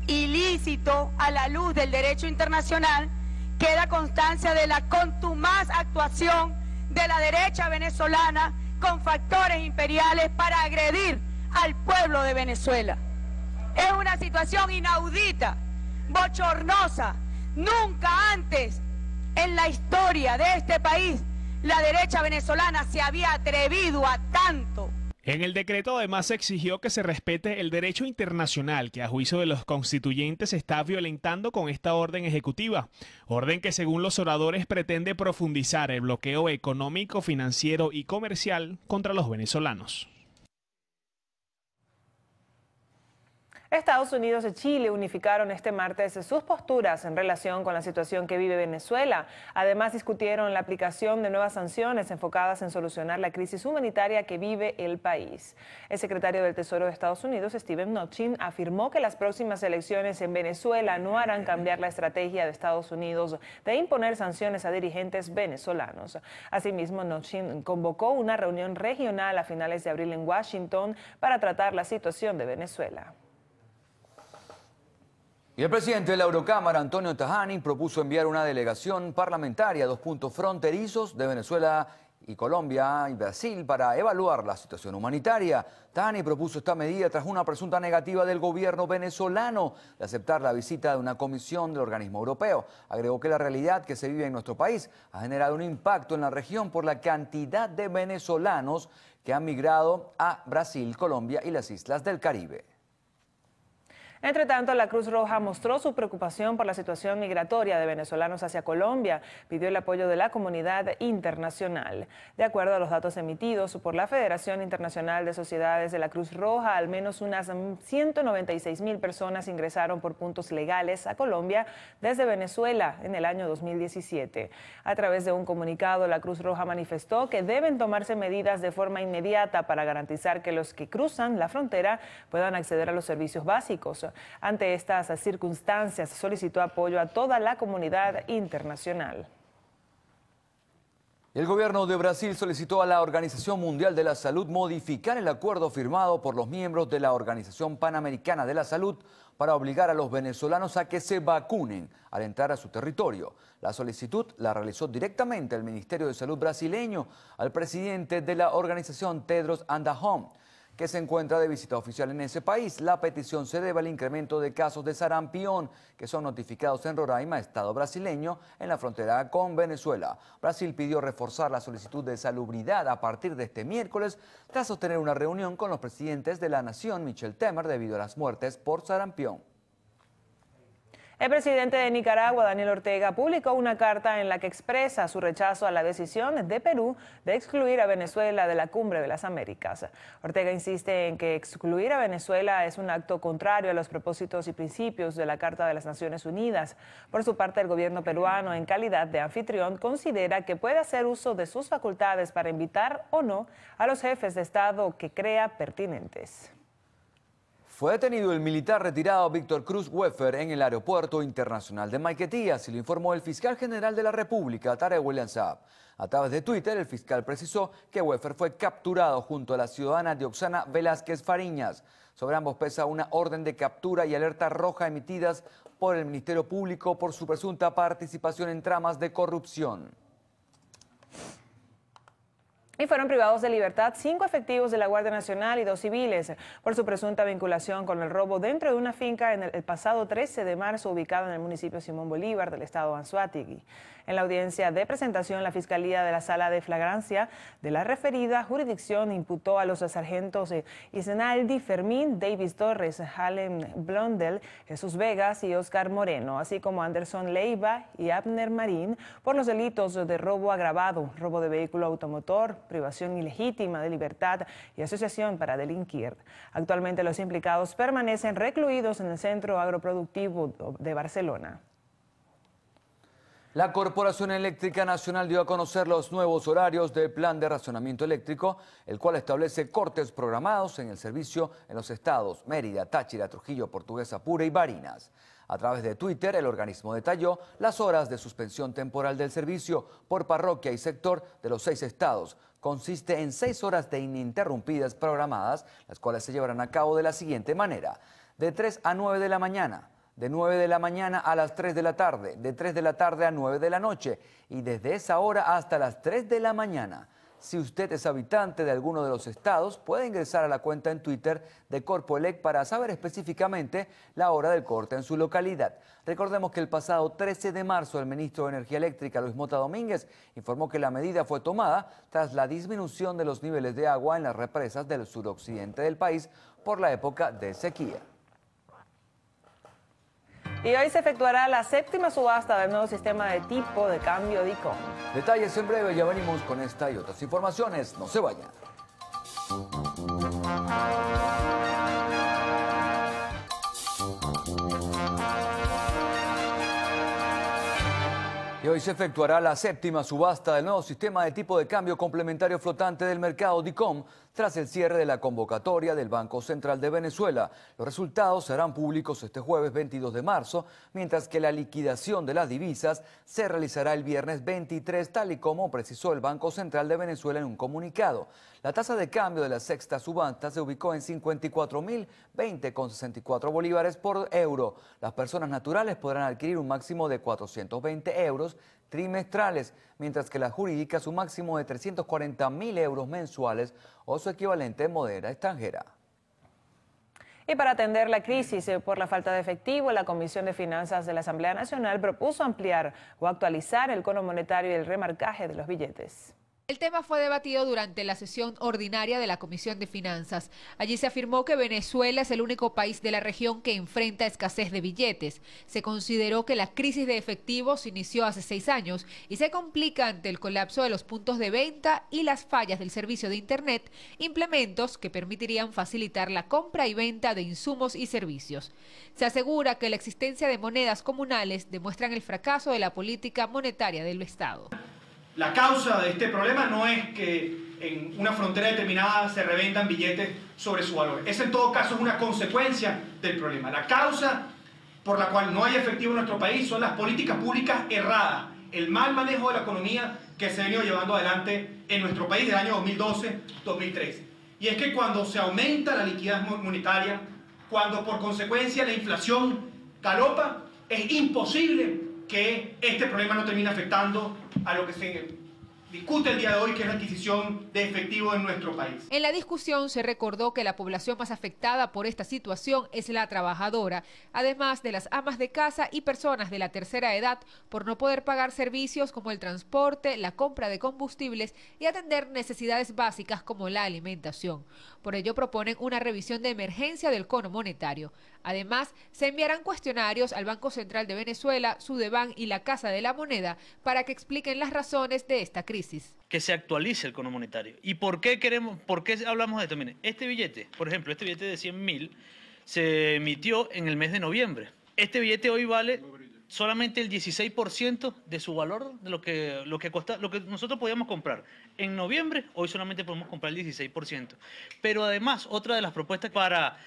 ilícito a la luz del derecho internacional, queda constancia de la contumaz actuación de la derecha venezolana con factores imperiales para agredir al pueblo de Venezuela. Es una situación inaudita, bochornosa. Nunca antes en la historia de este país la derecha venezolana se había atrevido a tanto. En el decreto además se exigió que se respete el derecho internacional que a juicio de los constituyentes se está violentando con esta orden ejecutiva, orden que según los oradores pretende profundizar el bloqueo económico, financiero y comercial contra los venezolanos. Estados Unidos y Chile unificaron este martes sus posturas en relación con la situación que vive Venezuela. Además, discutieron la aplicación de nuevas sanciones enfocadas en solucionar la crisis humanitaria que vive el país. El secretario del Tesoro de Estados Unidos, Steven Mnuchin, afirmó que las próximas elecciones en Venezuela no harán cambiar la estrategia de Estados Unidos de imponer sanciones a dirigentes venezolanos. Asimismo, Mnuchin convocó una reunión regional a finales de abril en Washington para tratar la situación de Venezuela. Y el presidente de la Eurocámara, Antonio Tajani, propuso enviar una delegación parlamentaria a 2 puntos fronterizos de Venezuela y Colombia y Brasil para evaluar la situación humanitaria. Tajani propuso esta medida tras una presunta negativa del gobierno venezolano de aceptar la visita de una comisión del organismo europeo. Agregó que la realidad que se vive en nuestro país ha generado un impacto en la región por la cantidad de venezolanos que han migrado a Brasil, Colombia y las islas del Caribe. Entre tanto, la Cruz Roja mostró su preocupación por la situación migratoria de venezolanos hacia Colombia. Pidió el apoyo de la comunidad internacional. De acuerdo a los datos emitidos por la Federación Internacional de Sociedades de la Cruz Roja, al menos unas 196.000 personas ingresaron por puntos legales a Colombia desde Venezuela en el año 2017. A través de un comunicado, la Cruz Roja manifestó que deben tomarse medidas de forma inmediata para garantizar que los que cruzan la frontera puedan acceder a los servicios básicos. Ante estas circunstancias, solicitó apoyo a toda la comunidad internacional. El gobierno de Brasil solicitó a la Organización Mundial de la Salud modificar el acuerdo firmado por los miembros de la Organización Panamericana de la Salud para obligar a los venezolanos a que se vacunen al entrar a su territorio. La solicitud la realizó directamente el Ministerio de Salud brasileño al presidente de la organización, Tedros Adhanom, que se encuentra de visita oficial en ese país. La petición se debe al incremento de casos de sarampión que son notificados en Roraima, estado brasileño, en la frontera con Venezuela. Brasil pidió reforzar la solicitud de salubridad a partir de este miércoles, tras sostener una reunión con los presidentes de la nación, Michel Temer, debido a las muertes por sarampión. El presidente de Nicaragua, Daniel Ortega, publicó una carta en la que expresa su rechazo a la decisión de Perú de excluir a Venezuela de la Cumbre de las Américas. Ortega insiste en que excluir a Venezuela es un acto contrario a los propósitos y principios de la Carta de las Naciones Unidas. Por su parte, el gobierno peruano, en calidad de anfitrión, considera que puede hacer uso de sus facultades para invitar o no a los jefes de Estado que crea pertinentes. Fue detenido el militar retirado Víctor Cruz Weffer en el Aeropuerto Internacional de Maiquetía, así lo informó el fiscal general de la República, Tarek William Saab. A través de Twitter, el fiscal precisó que Weffer fue capturado junto a la ciudadana Dioxana Velázquez Fariñas. Sobre ambos pesa una orden de captura y alerta roja emitidas por el Ministerio Público por su presunta participación en tramas de corrupción. Y fueron privados de libertad 5 efectivos de la Guardia Nacional y 2 civiles por su presunta vinculación con el robo dentro de una finca en el pasado 13 de marzo ubicada en el municipio Simón Bolívar del estado Anzoátegui. En la audiencia de presentación, la Fiscalía de la Sala de Flagrancia de la referida jurisdicción imputó a los sargentos Isenaldi Fermín, Davis Torres, Halen Blondel, Jesús Vegas y Oscar Moreno, así como Anderson Leiva y Abner Marín por los delitos de robo agravado, robo de vehículo automotor, privación ilegítima de libertad y asociación para delinquir. Actualmente los implicados permanecen recluidos en el Centro Agroproductivo de Barcelona. La Corporación Eléctrica Nacional dio a conocer los nuevos horarios del Plan de Racionamiento Eléctrico, el cual establece cortes programados en el servicio en los estados Mérida, Táchira, Trujillo, Portuguesa, Apure y Barinas. A través de Twitter, el organismo detalló las horas de suspensión temporal del servicio por parroquia y sector de los 6 estados. Consiste en 6 horas de ininterrumpidas programadas, las cuales se llevarán a cabo de la siguiente manera: de 3 a 9 de la mañana, de 9 de la mañana a las 3 de la tarde, de 3 de la tarde a 9 de la noche y desde esa hora hasta las 3 de la mañana. Si usted es habitante de alguno de los estados, puede ingresar a la cuenta en Twitter de Corpoelec para saber específicamente la hora del corte en su localidad. Recordemos que el pasado 13 de marzo el ministro de Energía Eléctrica, Luis Mota Domínguez, informó que la medida fue tomada tras la disminución de los niveles de agua en las represas del suroccidente del país por la época de sequía. Y hoy se efectuará la 7ª subasta del nuevo sistema de tipo de cambio DICOM. Detalles en breve, ya venimos con esta y otras informaciones. No se vayan. Y hoy se efectuará la 7ª subasta del nuevo sistema de tipo de cambio complementario flotante del mercado DICOM tras el cierre de la convocatoria del Banco Central de Venezuela. Los resultados serán públicos este jueves 22 de marzo, mientras que la liquidación de las divisas se realizará el viernes 23, tal y como precisó el Banco Central de Venezuela en un comunicado. La tasa de cambio de la 6ª subasta se ubicó en 54.020,64 bolívares por euro. Las personas naturales podrán adquirir un máximo de 420 euros trimestrales, mientras que las jurídicas un máximo de 340.000 euros mensuales o su equivalente en moneda extranjera. Y para atender la crisis por la falta de efectivo, la Comisión de Finanzas de la Asamblea Nacional propuso ampliar o actualizar el cono monetario y el remarcaje de los billetes. El tema fue debatido durante la sesión ordinaria de la Comisión de Finanzas. Allí se afirmó que Venezuela es el único país de la región que enfrenta escasez de billetes. Se consideró que la crisis de efectivo se inició hace 6 años y se complica ante el colapso de los puntos de venta y las fallas del servicio de Internet, implementos que permitirían facilitar la compra y venta de insumos y servicios. Se asegura que la existencia de monedas comunales demuestran el fracaso de la política monetaria del Estado. La causa de este problema no es que en una frontera determinada se revendan billetes sobre su valor. Es en todo caso una consecuencia del problema. La causa por la cual no hay efectivo en nuestro país son las políticas públicas erradas, el mal manejo de la economía que se ha venido llevando adelante en nuestro país del año 2012-2013. Y es que cuando se aumenta la liquidez monetaria, cuando por consecuencia la inflación galopa, es imposible que este problema no termine afectando a lo que se discute el día de hoy, que es la adquisición de efectivo en nuestro país. En la discusión se recordó que la población más afectada por esta situación es la trabajadora, además de las amas de casa y personas de la tercera edad, por no poder pagar servicios como el transporte, la compra de combustibles y atender necesidades básicas como la alimentación. Por ello proponen una revisión de emergencia del cono monetario. Además, se enviarán cuestionarios al Banco Central de Venezuela, Sudeban y la Casa de la Moneda para que expliquen las razones de esta crisis. Que se actualice el cono monetario. ¿Y por qué hablamos de esto? Miren, este billete, por ejemplo, este billete de 100.000 se emitió en el mes de noviembre. Este billete hoy vale solamente el 16% de su valor, de lo que nosotros podíamos comprar. En noviembre, hoy solamente podemos comprar el 16%. Pero además, otra de las propuestas para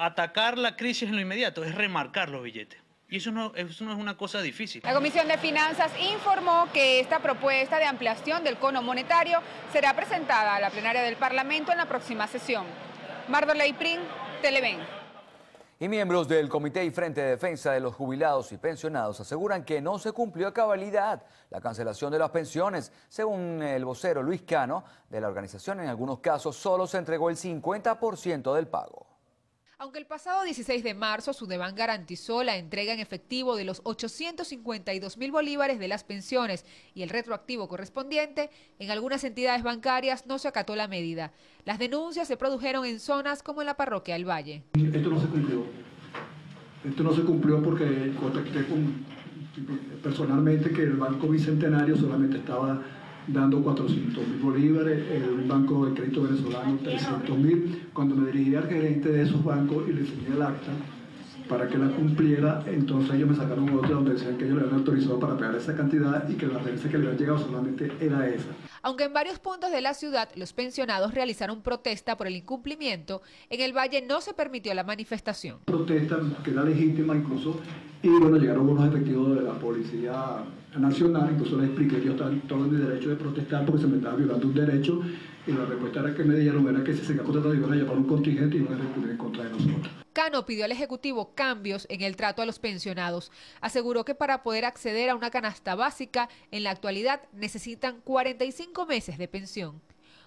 atacar la crisis en lo inmediato es remarcar los billetes. Y eso no es una cosa difícil. La Comisión de Finanzas informó que esta propuesta de ampliación del cono monetario será presentada a la plenaria del Parlamento en la próxima sesión. Mardoley Prin, Televen. Y miembros del Comité y Frente de Defensa de los Jubilados y Pensionados aseguran que no se cumplió a cabalidad la cancelación de las pensiones. Según el vocero Luis Cano de la organización, en algunos casos solo se entregó el 50% del pago. Aunque el pasado 16 de marzo Sudeban garantizó la entrega en efectivo de los 852.000 bolívares de las pensiones y el retroactivo correspondiente, en algunas entidades bancarias no se acató la medida. Las denuncias se produjeron en zonas como en la parroquia del Valle. Esto no se cumplió. Esto no se cumplió porque contacté personalmente que el Banco Bicentenario solamente estaba dando 400.000 bolívares, el Banco de Crédito Venezolano 300.000. Cuando me dirigí al gerente de esos bancos y le enseñé el acta para que la cumpliera, entonces ellos me sacaron otra donde decían que ellos le habían autorizado para pagar esa cantidad y que la referencia que le había llegado solamente era esa. Aunque en varios puntos de la ciudad los pensionados realizaron protesta por el incumplimiento, en el Valle no se permitió la manifestación. Protesta que era legítima incluso, y bueno, llegaron unos efectivos de la Policía Nacional, incluso les expliqué que yo estaba todo en el derecho de protestar porque se me estaba violando un derecho, Y la respuesta que me dieron era que si se había contratado iban a llamar un contingente y iban a recurrir en contra de nosotros. Cano pidió al Ejecutivo cambios en el trato a los pensionados. Aseguró que para poder acceder a una canasta básica, en la actualidad necesitan 45 meses de pensión.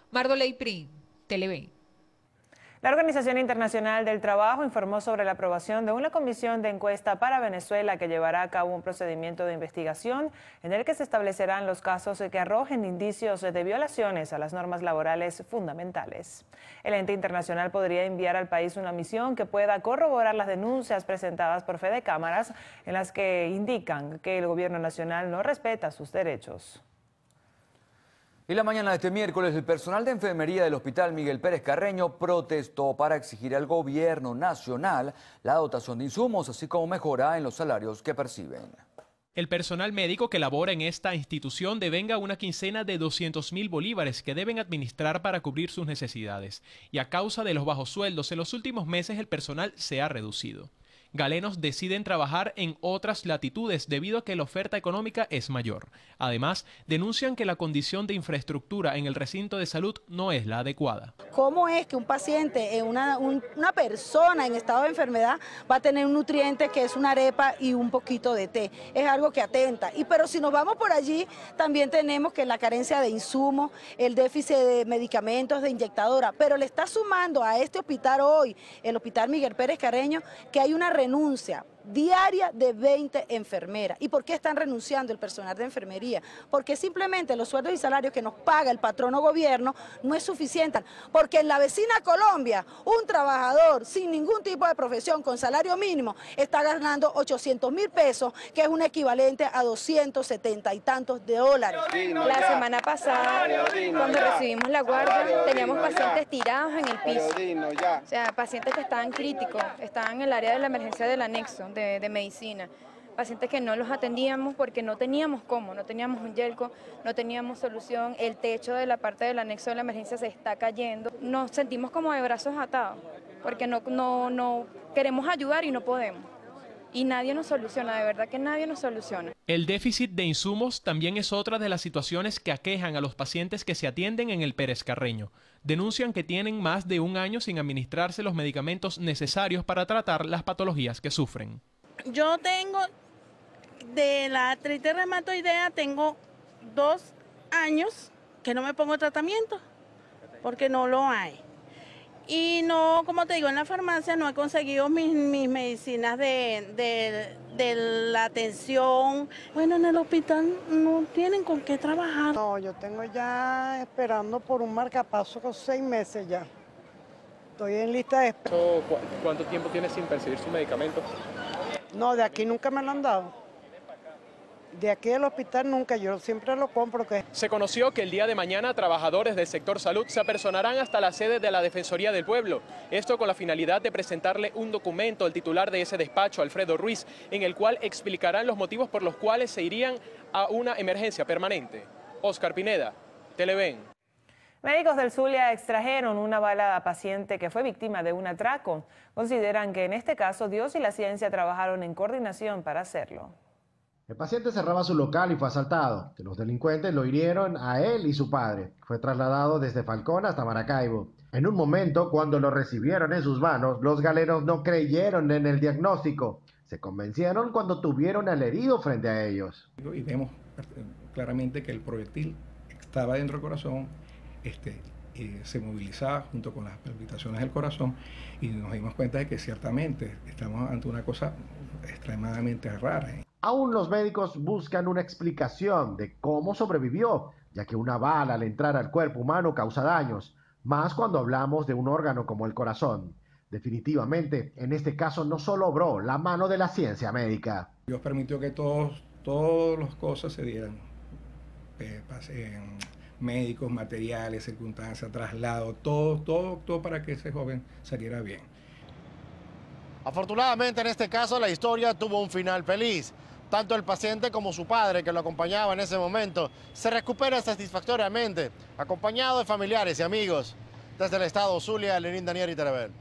Mardoley Prin, Televen. La Organización Internacional del Trabajo informó sobre la aprobación de una comisión de encuesta para Venezuela que llevará a cabo un procedimiento de investigación en el que se establecerán los casos que arrojen indicios de violaciones a las normas laborales fundamentales. El ente internacional podría enviar al país una misión que pueda corroborar las denuncias presentadas por Fede Cámaras en las que indican que el gobierno nacional no respeta sus derechos. Y la mañana de este miércoles, el personal de enfermería del Hospital Miguel Pérez Carreño protestó para exigir al gobierno nacional la dotación de insumos, así como mejora en los salarios que perciben. El personal médico que labora en esta institución devenga una quincena de 200.000 bolívares que deben administrar para cubrir sus necesidades. Y a causa de los bajos sueldos, en los últimos meses el personal se ha reducido. Galenos deciden trabajar en otras latitudes debido a que la oferta económica es mayor. Además, denuncian que la condición de infraestructura en el recinto de salud no es la adecuada. ¿Cómo es que un paciente, una persona en estado de enfermedad va a tener un nutriente que es una arepa y un poquito de té? Es algo que atenta. Pero si nos vamos por allí, también tenemos que la carencia de insumos, el déficit de medicamentos, de inyectadora. Pero le está sumando a este hospital hoy, el Hospital Miguel Pérez Carreño, que hay una renuncia diaria de 20 enfermeras. ¿Y por qué están renunciando el personal de enfermería? Porque simplemente los sueldos y salarios que nos paga el patrono gobierno no es suficiente. Porque en la vecina Colombia, un trabajador sin ningún tipo de profesión con salario mínimo está ganando 800.000 pesos, que es un equivalente a 270 y tantos de dólares. La semana pasada, cuando recibimos la guardia, teníamos pacientes tirados en el piso. O sea, pacientes que estaban críticos, estaban en el área de la emergencia del anexo de medicina. Pacientes que no los atendíamos porque no teníamos cómo, no teníamos un yelco, no teníamos solución, el techo de la parte del anexo de la emergencia se está cayendo. Nos sentimos como de brazos atados, porque no queremos ayudar y no podemos. Y nadie nos soluciona, de verdad que nadie nos soluciona. El déficit de insumos también es otra de las situaciones que aquejan a los pacientes que se atienden en el Pérez Carreño. Denuncian que tienen más de un año sin administrarse los medicamentos necesarios para tratar las patologías que sufren. Yo tengo, de la artritis reumatoidea, tengo 2 años que no me pongo tratamiento, porque no lo hay. Y no, como te digo, en la farmacia no he conseguido mis medicinas de la atención. Bueno, en el hospital no tienen con qué trabajar. No, yo tengo ya esperando por un marcapaso con 6 meses ya. Estoy en lista de espera. ¿Cuánto tiempo tiene sin percibir su medicamento? No, de aquí nunca me lo han dado. De aquí del hospital nunca, yo siempre lo compro. Se conoció que el día de mañana trabajadores del sector salud se apersonarán hasta la sede de la Defensoría del Pueblo. Esto con la finalidad de presentarle un documento al titular de ese despacho, Alfredo Ruiz, en el cual explicarán los motivos por los cuales se irían a una emergencia permanente. Oscar Pineda, Televen. Médicos del Zulia extrajeron una bala a paciente que fue víctima de un atraco. Consideran que en este caso Dios y la ciencia trabajaron en coordinación para hacerlo. El paciente cerraba su local y fue asaltado. Los delincuentes lo hirieron a él y su padre. Fue trasladado desde Falcón hasta Maracaibo. En un momento, cuando lo recibieron en sus manos, los galenos no creyeron en el diagnóstico. Se convencieron cuando tuvieron al herido frente a ellos. Y vemos claramente que el proyectil estaba dentro del corazón, se movilizaba junto con las palpitaciones del corazón y nos dimos cuenta de que ciertamente estamos ante una cosa extremadamente rara. Aún los médicos buscan una explicación de cómo sobrevivió, ya que una bala al entrar al cuerpo humano causa daños, más cuando hablamos de un órgano como el corazón. Definitivamente, en este caso no solo obró la mano de la ciencia médica. Dios permitió que todas las cosas se dieran. Médicos, materiales, circunstancias, traslado, todo para que ese joven saliera bien. Afortunadamente en este caso la historia tuvo un final feliz. Tanto el paciente como su padre, que lo acompañaba en ese momento, se recupera satisfactoriamente, acompañado de familiares y amigos. Desde el estado Zulia, Lenín Daniel y Televen.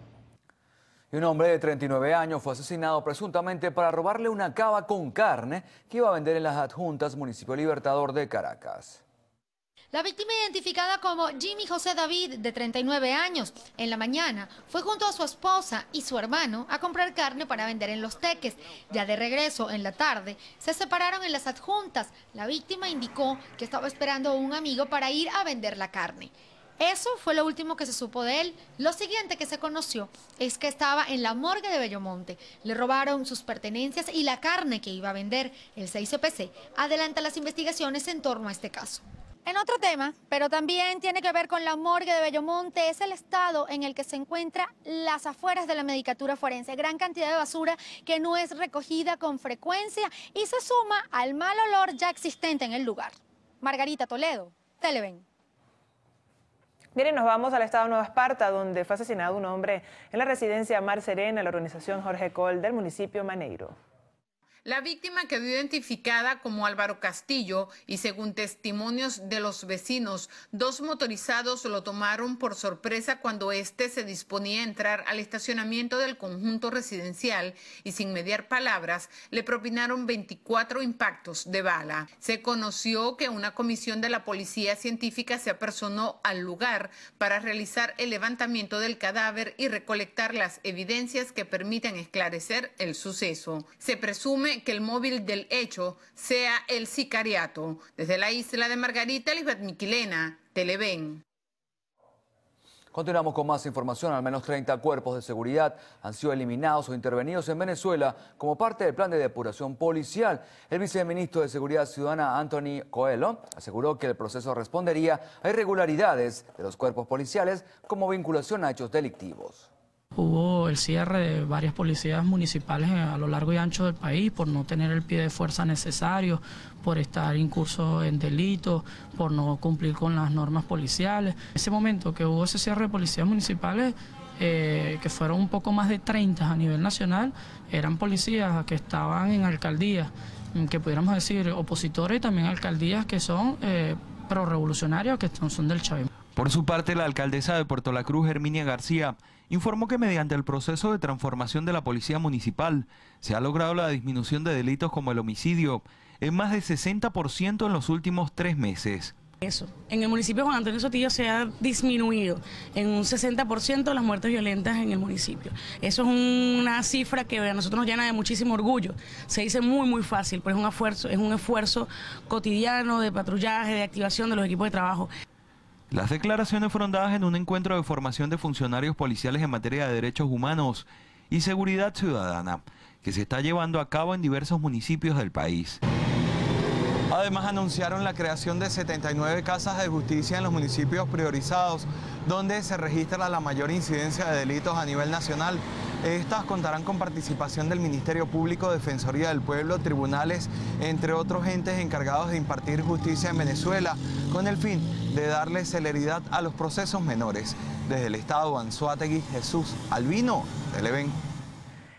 Y un hombre de 39 años fue asesinado presuntamente para robarle una cava con carne que iba a vender en las adjuntas, municipio Libertador de Caracas. La víctima, identificada como Jimmy José David, de 39 años, en la mañana fue junto a su esposa y su hermano a comprar carne para vender en Los Teques. Ya de regreso en la tarde, se separaron en Las Adjuntas. La víctima indicó que estaba esperando a un amigo para ir a vender la carne. Eso fue lo último que se supo de él. Lo siguiente que se conoció es que estaba en la morgue de Bellomonte. Le robaron sus pertenencias y la carne que iba a vender. El 6CPC adelanta las investigaciones en torno a este caso. En otro tema, pero también tiene que ver con la morgue de Bellomonte, es el estado en el que se encuentra las afueras de la medicatura forense. Gran cantidad de basura que no es recogida con frecuencia y se suma al mal olor ya existente en el lugar. Margarita Toledo, Televen. Miren, nos vamos al estado de Nueva Esparta, donde fue asesinado un hombre en la residencia Mar Serena, la organización Jorge Col del municipio Maneiro. La víctima quedó identificada como Álvaro Castillo y, según testimonios de los vecinos, 2 motorizados lo tomaron por sorpresa cuando éste se disponía a entrar al estacionamiento del conjunto residencial y, sin mediar palabras, le propinaron 24 impactos de bala. Se conoció que una comisión de la policía científica se apersonó al lugar para realizar el levantamiento del cadáver y recolectar las evidencias que permitan esclarecer el suceso. Se presume que el móvil del hecho sea el sicariato. Desde la isla de Margarita, Lisbeth Miquilena, Televen. Continuamos con más información. Al menos 30 cuerpos de seguridad han sido eliminados o intervenidos en Venezuela como parte del plan de depuración policial. El viceministro de Seguridad Ciudadana, Anthony Coelho, aseguró que el proceso respondería a irregularidades de los cuerpos policiales como vinculación a hechos delictivos. Hubo el cierre de varias policías municipales a lo largo y ancho del país por no tener el pie de fuerza necesario, por estar incurso en delitos, por no cumplir con las normas policiales. En ese momento que hubo ese cierre de policías municipales, que fueron un poco más de 30 a nivel nacional, eran policías que estaban en alcaldías, que pudiéramos decir opositores, y también alcaldías que son prorrevolucionarios, que son del chavismo. Por su parte, la alcaldesa de Puerto La Cruz, Herminia García, informó que mediante el proceso de transformación de la policía municipal se ha logrado la disminución de delitos como el homicidio en más de 60% en los últimos 3 meses. Eso. En el municipio de Juan Antonio Sotillo se ha disminuido en un 60% las muertes violentas en el municipio. Eso es una cifra que a nosotros nos llena de muchísimo orgullo. Se dice muy fácil, pero es un esfuerzo cotidiano de patrullaje, de activación de los equipos de trabajo. Las declaraciones fueron dadas en un encuentro de formación de funcionarios policiales en materia de derechos humanos y seguridad ciudadana, que se está llevando a cabo en diversos municipios del país. Además, anunciaron la creación de 79 casas de justicia en los municipios priorizados, donde se registra la mayor incidencia de delitos a nivel nacional. Estas contarán con participación del Ministerio Público, Defensoría del Pueblo, tribunales, entre otros entes encargados de impartir justicia en Venezuela, con el fin de darle celeridad a los procesos menores. Desde el estado Anzoátegui, Jesús Albino, Televen.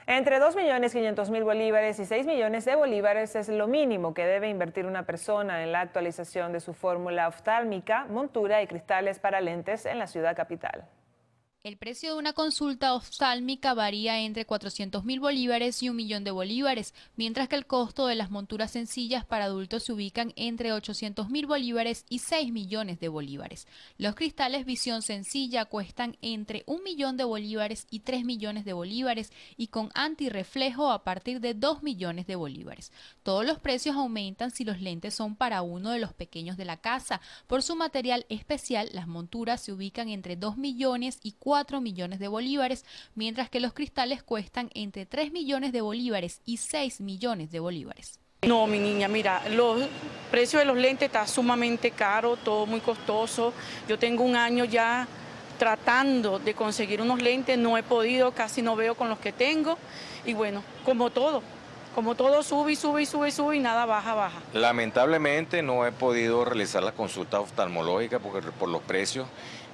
Entre 2.500.000 bolívares y 6 millones de bolívares es lo mínimo que debe invertir una persona en la actualización de su fórmula oftálmica, montura y cristales para lentes en la ciudad capital. El precio de una consulta oftálmica varía entre 400.000 bolívares y 1 millón de bolívares, mientras que el costo de las monturas sencillas para adultos se ubican entre 800.000 bolívares y 6 millones de bolívares. Los cristales visión sencilla cuestan entre 1 millón de bolívares y 3 millones de bolívares y con antirreflejo a partir de 2 millones de bolívares. Todos los precios aumentan si los lentes son para uno de los pequeños de la casa. Por su material especial, las monturas se ubican entre 2 millones y 4 millones de bolívares, mientras que los cristales cuestan entre 3 millones de bolívares y 6 millones de bolívares. No, mi niña, mira, los precios de los lentes está sumamente caro, todo muy costoso. Yo tengo un año ya tratando de conseguir unos lentes, no he podido, casi no veo con los que tengo. Y bueno, como todo sube y nada baja. Lamentablemente no he podido realizar la consulta oftalmológica porque por los precios.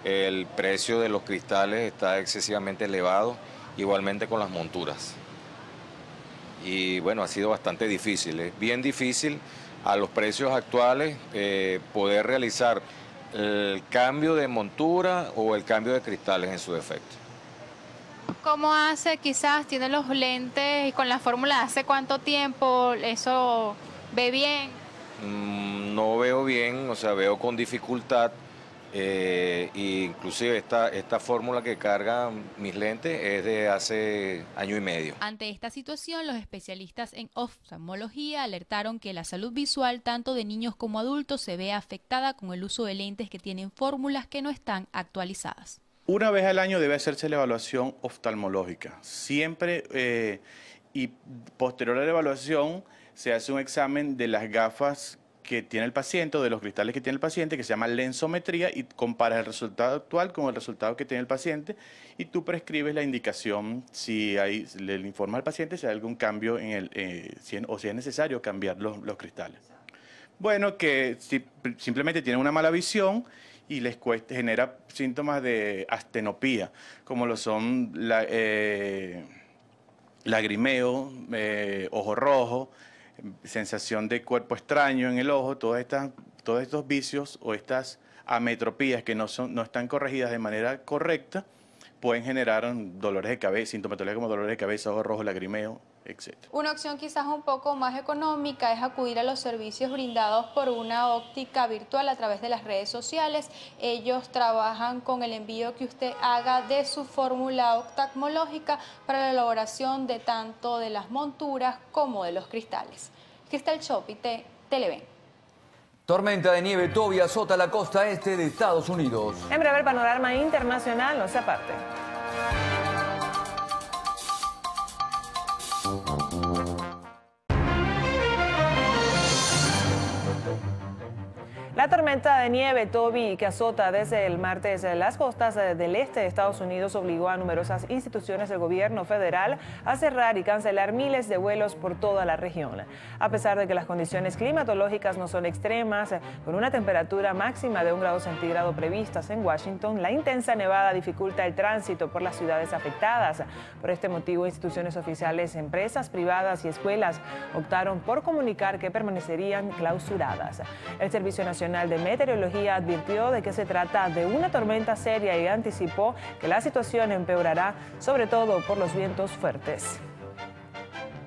El precio de los cristales está excesivamente elevado, igualmente con las monturas. Y bueno, ha sido bastante difícil, es bien difícil a los precios actuales poder realizar el cambio de montura o el cambio de cristales en su defecto. ¿Cómo hace? Quizás tiene los lentes y con la fórmula, ¿hace cuánto tiempo? ¿Eso ve bien? no veo bien, o sea, veo con dificultad. Inclusive esta fórmula que cargan mis lentes es de hace año y medio. Ante esta situación, los especialistas en oftalmología alertaron que la salud visual tanto de niños como adultos se ve afectada con el uso de lentes que tienen fórmulas que no están actualizadas. Una vez al año debe hacerse la evaluación oftalmológica. Siempre y posterior a la evaluación se hace un examen de las gafas que tiene el paciente o de los cristales que tiene el paciente, que se llama lensometría, y comparas el resultado actual con el resultado que tiene el paciente y tú prescribes la indicación le informas al paciente si hay algún cambio en o si es necesario cambiar los cristales. Bueno, que si simplemente tienen una mala visión y les genera síntomas de astenopía, como lo son lagrimeo, ojo rojo, sensación de cuerpo extraño en el ojo, todos estos vicios o estas ametropías que no están corregidas de manera correcta, pueden generar dolores de cabeza, sintomatología como dolores de cabeza, ojo rojo, lagrimeo, etc. Una opción quizás un poco más económica es acudir a los servicios brindados por una óptica virtual a través de las redes sociales. Ellos trabajan con el envío que usted haga de su fórmula oftalmológica para la elaboración de tanto de las monturas como de los cristales. Cristal Shop y Televen. Tormenta de nieve Toby azota la costa este de Estados Unidos. En breve el panorama internacional, no se aparte. La tormenta de nieve Toby, que azota desde el martes las costas del este de Estados Unidos, obligó a numerosas instituciones del gobierno federal a cerrar y cancelar miles de vuelos por toda la región. A pesar de que las condiciones climatológicas no son extremas, con una temperatura máxima de 1 grado centígrado previstas en Washington, la intensa nevada dificulta el tránsito por las ciudades afectadas. Por este motivo, instituciones oficiales, empresas privadas y escuelas optaron por comunicar que permanecerían clausuradas. El Servicio Nacional de Meteorología advirtió de que se trata de una tormenta seria y anticipó que la situación empeorará, sobre todo por los vientos fuertes.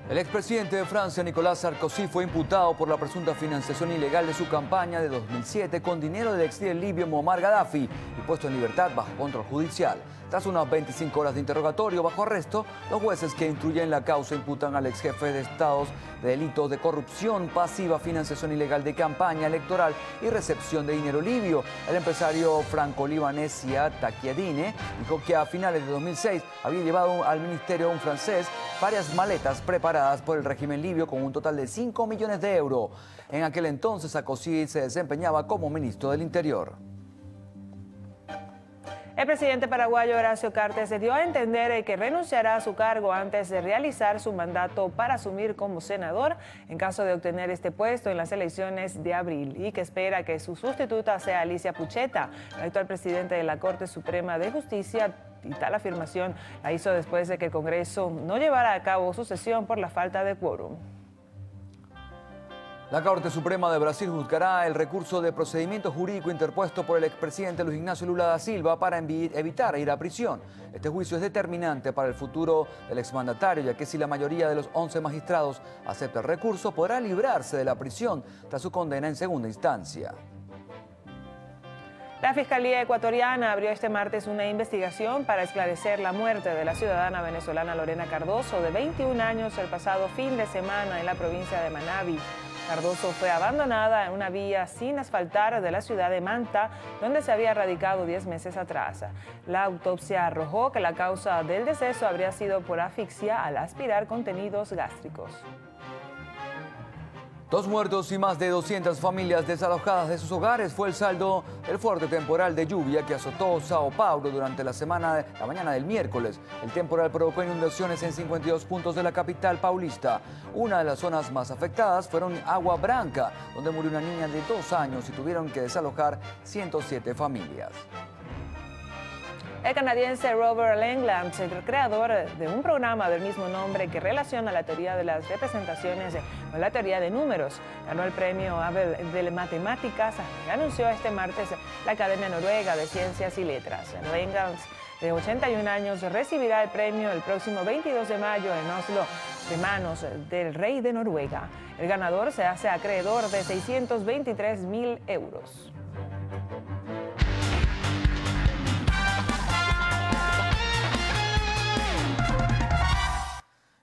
El expresidente de Francia, Nicolas Sarkozy, fue imputado por la presunta financiación ilegal de su campaña de 2007 con dinero del exlíder libio Muammar Gaddafi y puesto en libertad bajo control judicial. Tras unas 25 horas de interrogatorio bajo arresto, los jueces que instruyen la causa imputan al ex jefe de Estados de delitos de corrupción pasiva, financiación ilegal de campaña electoral y recepción de dinero libio. El empresario franco-libanés Siad Takiadine dijo que a finales de 2006 había llevado al ministerio un francés varias maletas preparadas por el régimen libio con un total de 5 millones de euros. En aquel entonces Sarkozy se desempeñaba como ministro del Interior. El presidente paraguayo Horacio Cartes se dio a entender que renunciará a su cargo antes de realizar su mandato para asumir como senador en caso de obtener este puesto en las elecciones de abril y que espera que su sustituta sea Alicia Pucheta, la actual presidente de la Corte Suprema de Justicia. Y tal afirmación la hizo después de que el Congreso no llevara a cabo su sesión por la falta de quórum. La Corte Suprema de Brasil juzgará el recurso de procedimiento jurídico interpuesto por el expresidente Luis Ignacio Lula da Silva para evitar ir a prisión. Este juicio es determinante para el futuro del exmandatario, ya que si la mayoría de los 11 magistrados acepta el recurso, podrá librarse de la prisión tras su condena en segunda instancia. La Fiscalía ecuatoriana abrió este martes una investigación para esclarecer la muerte de la ciudadana venezolana Lorena Cardoso, de 21 años, el pasado fin de semana en la provincia de Manabí. Cardoso fue abandonada en una vía sin asfaltar de la ciudad de Manta, donde se había radicado 10 meses atrás. La autopsia arrojó que la causa del deceso habría sido por asfixia al aspirar contenidos gástricos. 2 muertos y más de 200 familias desalojadas de sus hogares fue el saldo del fuerte temporal de lluvia que azotó Sao Paulo durante la mañana del miércoles. El temporal provocó inundaciones en 52 puntos de la capital paulista. Una de las zonas más afectadas fueron Agua Branca, donde murió una niña de 2 años y tuvieron que desalojar 107 familias. El canadiense Robert Langlands, el creador de un programa del mismo nombre que relaciona la teoría de las representaciones con la teoría de números, ganó el premio Abel de Matemáticas, que anunció este martes la Academia Noruega de Ciencias y Letras. Langlands, de 81 años, recibirá el premio el próximo 22 de mayo en Oslo, de manos del rey de Noruega. El ganador se hace acreedor de 623.000 euros.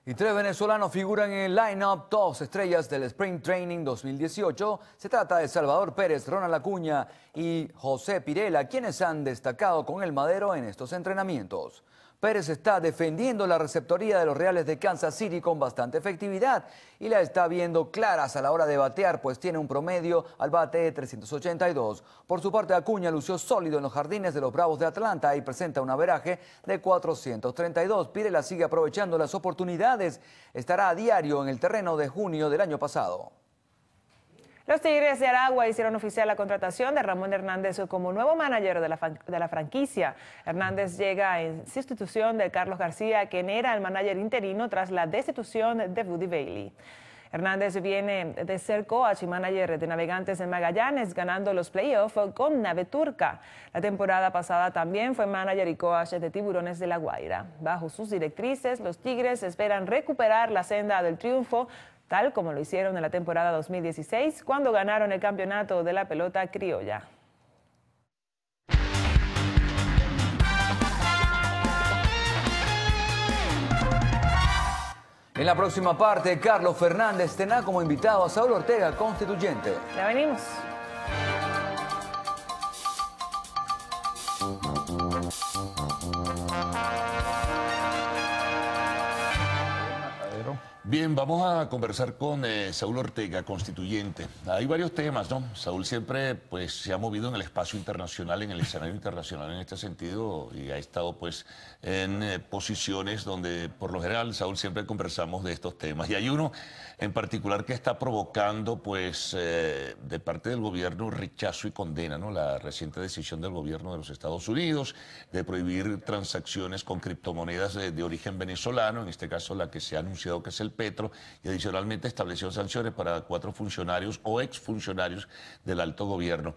Y 3 venezolanos figuran en el line-up 2 estrellas del Spring Training 2018. Se trata de Salvador Pérez, Ronald Acuña y José Pirela, quienes han destacado con el madero en estos entrenamientos. Pérez está defendiendo la receptoría de los Reales de Kansas City con bastante efectividad y la está viendo claras a la hora de batear, pues tiene un promedio al bate de 382. Por su parte, Acuña lució sólido en los jardines de los Bravos de Atlanta y presenta un averaje de 432. Pirela sigue aprovechando las oportunidades. Estará a diario en el terreno de junio del año pasado. Los Tigres de Aragua hicieron oficial la contratación de Ramón Hernández como nuevo manager de la franquicia. Hernández llega en sustitución de Carlos García, quien era el manager interino tras la destitución de Woody Bailey. Hernández viene de ser coach y manager de Navegantes en Magallanes, ganando los playoffs con Nave Turca. La temporada pasada también fue manager y coach de Tiburones de La Guaira. Bajo sus directrices, los Tigres esperan recuperar la senda del triunfo, tal como lo hicieron en la temporada 2016, cuando ganaron el campeonato de la pelota criolla. En la próxima parte, Carlos Fernández tendrá como invitado a Saúl Ortega, constituyente. Ya venimos. Bien, vamos a conversar con Saúl Ortega, constituyente. Hay varios temas, ¿no? Saúl siempre pues, se ha movido en el espacio internacional, en el escenario internacional en este sentido, y ha estado pues en posiciones donde por lo general, Saúl, siempre conversamos de estos temas. Y hay uno en particular que está provocando pues de parte del gobierno rechazo y condena, ¿no? La reciente decisión del gobierno de los Estados Unidos de prohibir transacciones con criptomonedas de origen venezolano, en este caso la que se ha anunciado que es el Petro, y adicionalmente estableció sanciones para 4 funcionarios o exfuncionarios del alto gobierno.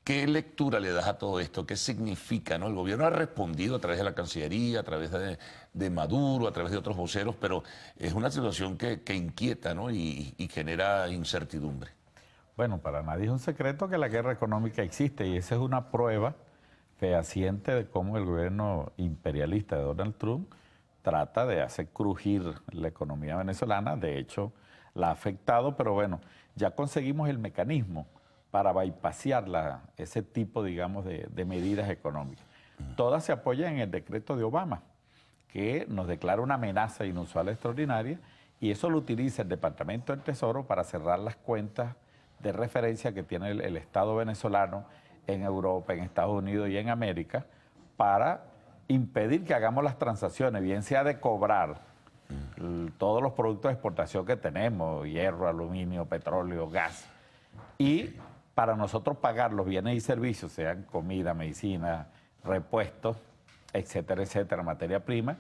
¿Qué lectura le das a todo esto? ¿Qué significa, ¿no? El gobierno ha respondido a través de la Cancillería, a través de Maduro, a través de otros voceros, pero es una situación que inquieta, ¿no? y genera incertidumbre. Bueno, para nadie es un secreto que la guerra económica existe y esa es una prueba fehaciente de cómo el gobierno imperialista de Donald Trump trata de hacer crujir la economía venezolana. De hecho, la ha afectado, pero bueno, ya conseguimos el mecanismo para bypassear ese tipo, digamos, de medidas económicas. Todas se apoyan en el decreto de Obama, que nos declara una amenaza inusual extraordinaria, y eso lo utiliza el Departamento del Tesoro para cerrar las cuentas de referencia que tiene el Estado venezolano en Europa, en Estados Unidos y en América, para impedir que hagamos las transacciones, bien sea de cobrar todos los productos de exportación que tenemos, hierro, aluminio, petróleo, gas, y para nosotros pagar los bienes y servicios, sean comida, medicina, repuestos, etcétera, etcétera, materia prima,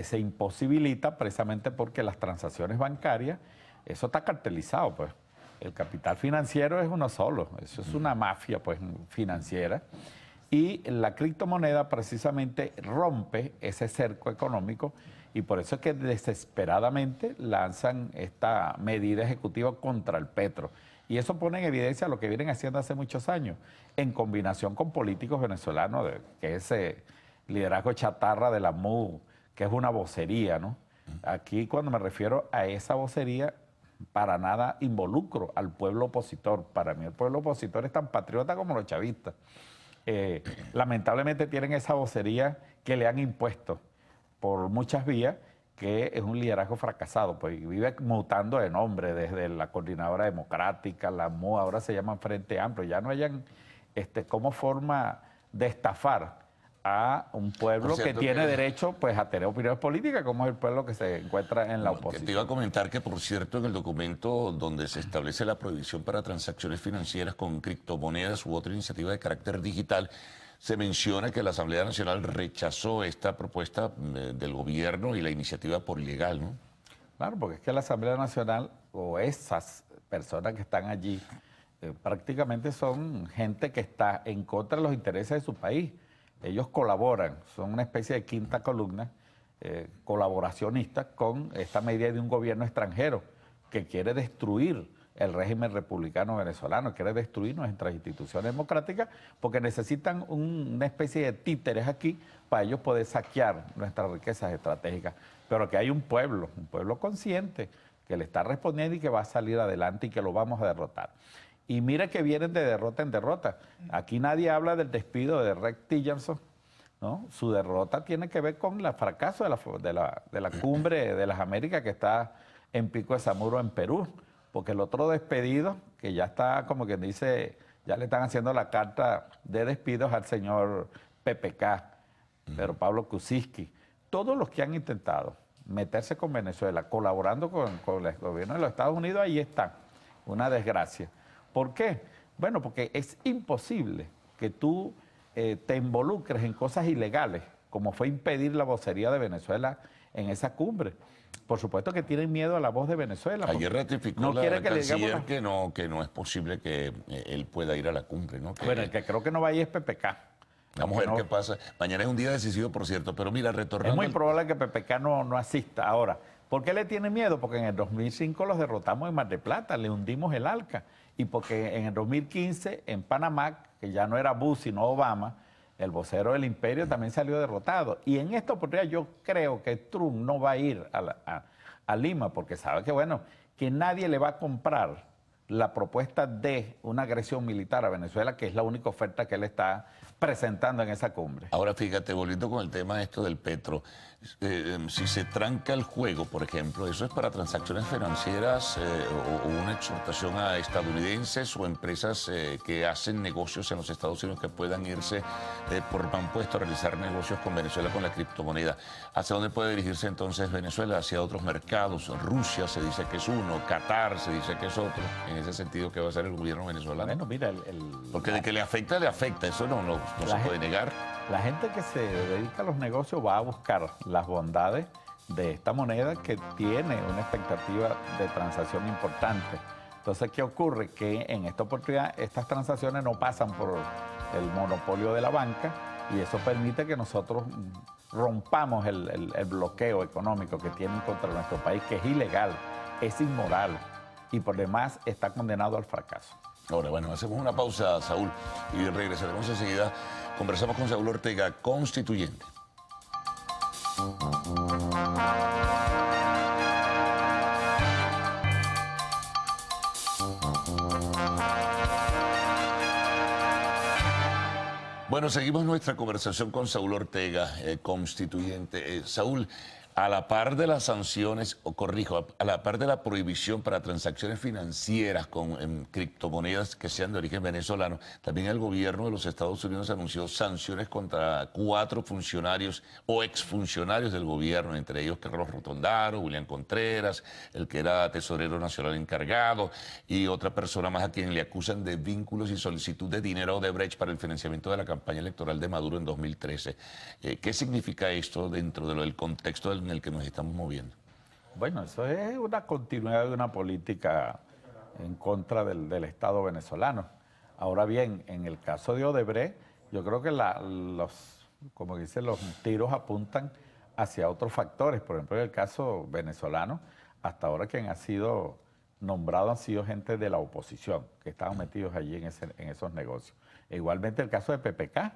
se imposibilita precisamente porque las transacciones bancarias, eso está cartelizado, pues. El capital financiero es uno solo, eso es una mafia pues, financiera. Y la criptomoneda precisamente rompe ese cerco económico y por eso es que desesperadamente lanzan esta medida ejecutiva contra el petro. Y eso pone en evidencia lo que vienen haciendo hace muchos años, en combinación con políticos venezolanos, que es ese liderazgo chatarra de la MU, que es una vocería, ¿no? Aquí cuando me refiero a esa vocería, para nada involucro al pueblo opositor. Para mí el pueblo opositor es tan patriota como los chavistas. Lamentablemente tienen esa vocería que le han impuesto por muchas vías, que es un liderazgo fracasado, pues vive mutando de nombre desde la Coordinadora Democrática, la MU, ahora se llaman Frente Amplio, ya no hayan como forma de estafar a un pueblo que tiene derecho pues, a tener opiniones políticas, como es el pueblo que se encuentra en la oposición. Te iba a comentar que, por cierto, en el documento donde se establece la prohibición para transacciones financieras con criptomonedas u otra iniciativa de carácter digital, se menciona que la Asamblea Nacional rechazó esta propuesta del gobierno y la iniciativa por ilegal, ¿no? Claro, porque es que la Asamblea Nacional o esas personas que están allí prácticamente son gente que está en contra de los intereses de su país. Ellos colaboran, son una especie de quinta columna colaboracionistas con esta medida de un gobierno extranjero que quiere destruir el régimen republicano venezolano, quiere destruir nuestras instituciones democráticas porque necesitan una especie de títeres aquí para ellos poder saquear nuestras riquezas estratégicas. Pero que hay un pueblo consciente que le está respondiendo y que va a salir adelante y que lo vamos a derrotar. Y mira que vienen de derrota en derrota. Aquí nadie habla del despido de Rex Tillerson, ¿no? Su derrota tiene que ver con el fracaso de la cumbre de las Américas que está en Pico de Zamuro, en Perú. Porque el otro despedido, que ya está, como quien dice, ya le están haciendo la carta de despidos al señor PPK, Pedro Pablo Kuczynski. Todos los que han intentado meterse con Venezuela, colaborando con el gobierno de los Estados Unidos, ahí están. Una desgracia. ¿Por qué? Bueno, porque es imposible que tú te involucres en cosas ilegales, como fue impedir la vocería de Venezuela en esa cumbre. Por supuesto que tienen miedo a la voz de Venezuela. Ayer ratificó no la canciller que no es posible que él pueda ir a la cumbre, ¿no? Bueno, el que creo que no va a ir es PPK. Vamos a ver qué pasa. Mañana es un día decisivo, por cierto, pero mira, retornando... Es muy probable que PPK no asista. Ahora, ¿por qué le tiene miedo? Porque en el 2005 los derrotamos en Mar del Plata, le hundimos el ALCA. Y porque en el 2015, en Panamá, que ya no era Bush sino Obama, el vocero del imperio también salió derrotado. Y en esta oportunidad yo creo que Trump no va a ir a Lima porque sabe que, bueno, que nadie le va a comprar la propuesta de una agresión militar a Venezuela, que es la única oferta que él está presentando en esa cumbre. Ahora fíjate, volviendo con el tema esto del petro, si se tranca el juego, por ejemplo, ¿eso es para transacciones financieras o una exhortación a estadounidenses o empresas que hacen negocios en los Estados Unidos que puedan irse por manpuesto a realizar negocios con Venezuela con la criptomoneda? ¿Hacia dónde puede dirigirse entonces Venezuela? ¿Hacia otros mercados? Rusia se dice que es uno, Qatar se dice que es otro. En ese sentido, ¿qué va a hacer el gobierno venezolano? Bueno, mira, porque de que le afecta, eso no se puede negar. La gente que se dedica a los negocios va a buscar las bondades de esta moneda que tiene una expectativa de transacción importante. Entonces, ¿qué ocurre? Que en esta oportunidad estas transacciones no pasan por el monopolio de la banca y eso permite que nosotros rompamos el bloqueo económico que tienen contra nuestro país, que es ilegal, es inmoral y por demás está condenado al fracaso. Ahora, bueno, hacemos una pausa, Saúl, y regresaremos enseguida. Conversamos con Saúl Ortega, constituyente. Bueno, seguimos nuestra conversación con Saúl Ortega, constituyente. Saúl, a la par de las sanciones, o corrijo, a la par de la prohibición para transacciones financieras con criptomonedas que sean de origen venezolano, también el gobierno de los Estados Unidos anunció sanciones contra 4 funcionarios o exfuncionarios del gobierno, entre ellos Carlos Rotondaro, William Contreras, el que era tesorero nacional encargado, y otra persona más a quien le acusan de vínculos y solicitud de dinero a Odebrecht para el financiamiento de la campaña electoral de Maduro en 2013. ¿Qué significa esto dentro del contexto en el que nos estamos moviendo? Bueno, eso es una continuidad de una política en contra del Estado venezolano. Ahora bien, en el caso de Odebrecht, yo creo que como dicen, los tiros apuntan hacia otros factores. Por ejemplo, en el caso venezolano, hasta ahora quien ha sido nombrado han sido gente de la oposición, que estaban metidos allí en esos negocios. E igualmente el caso de PPK,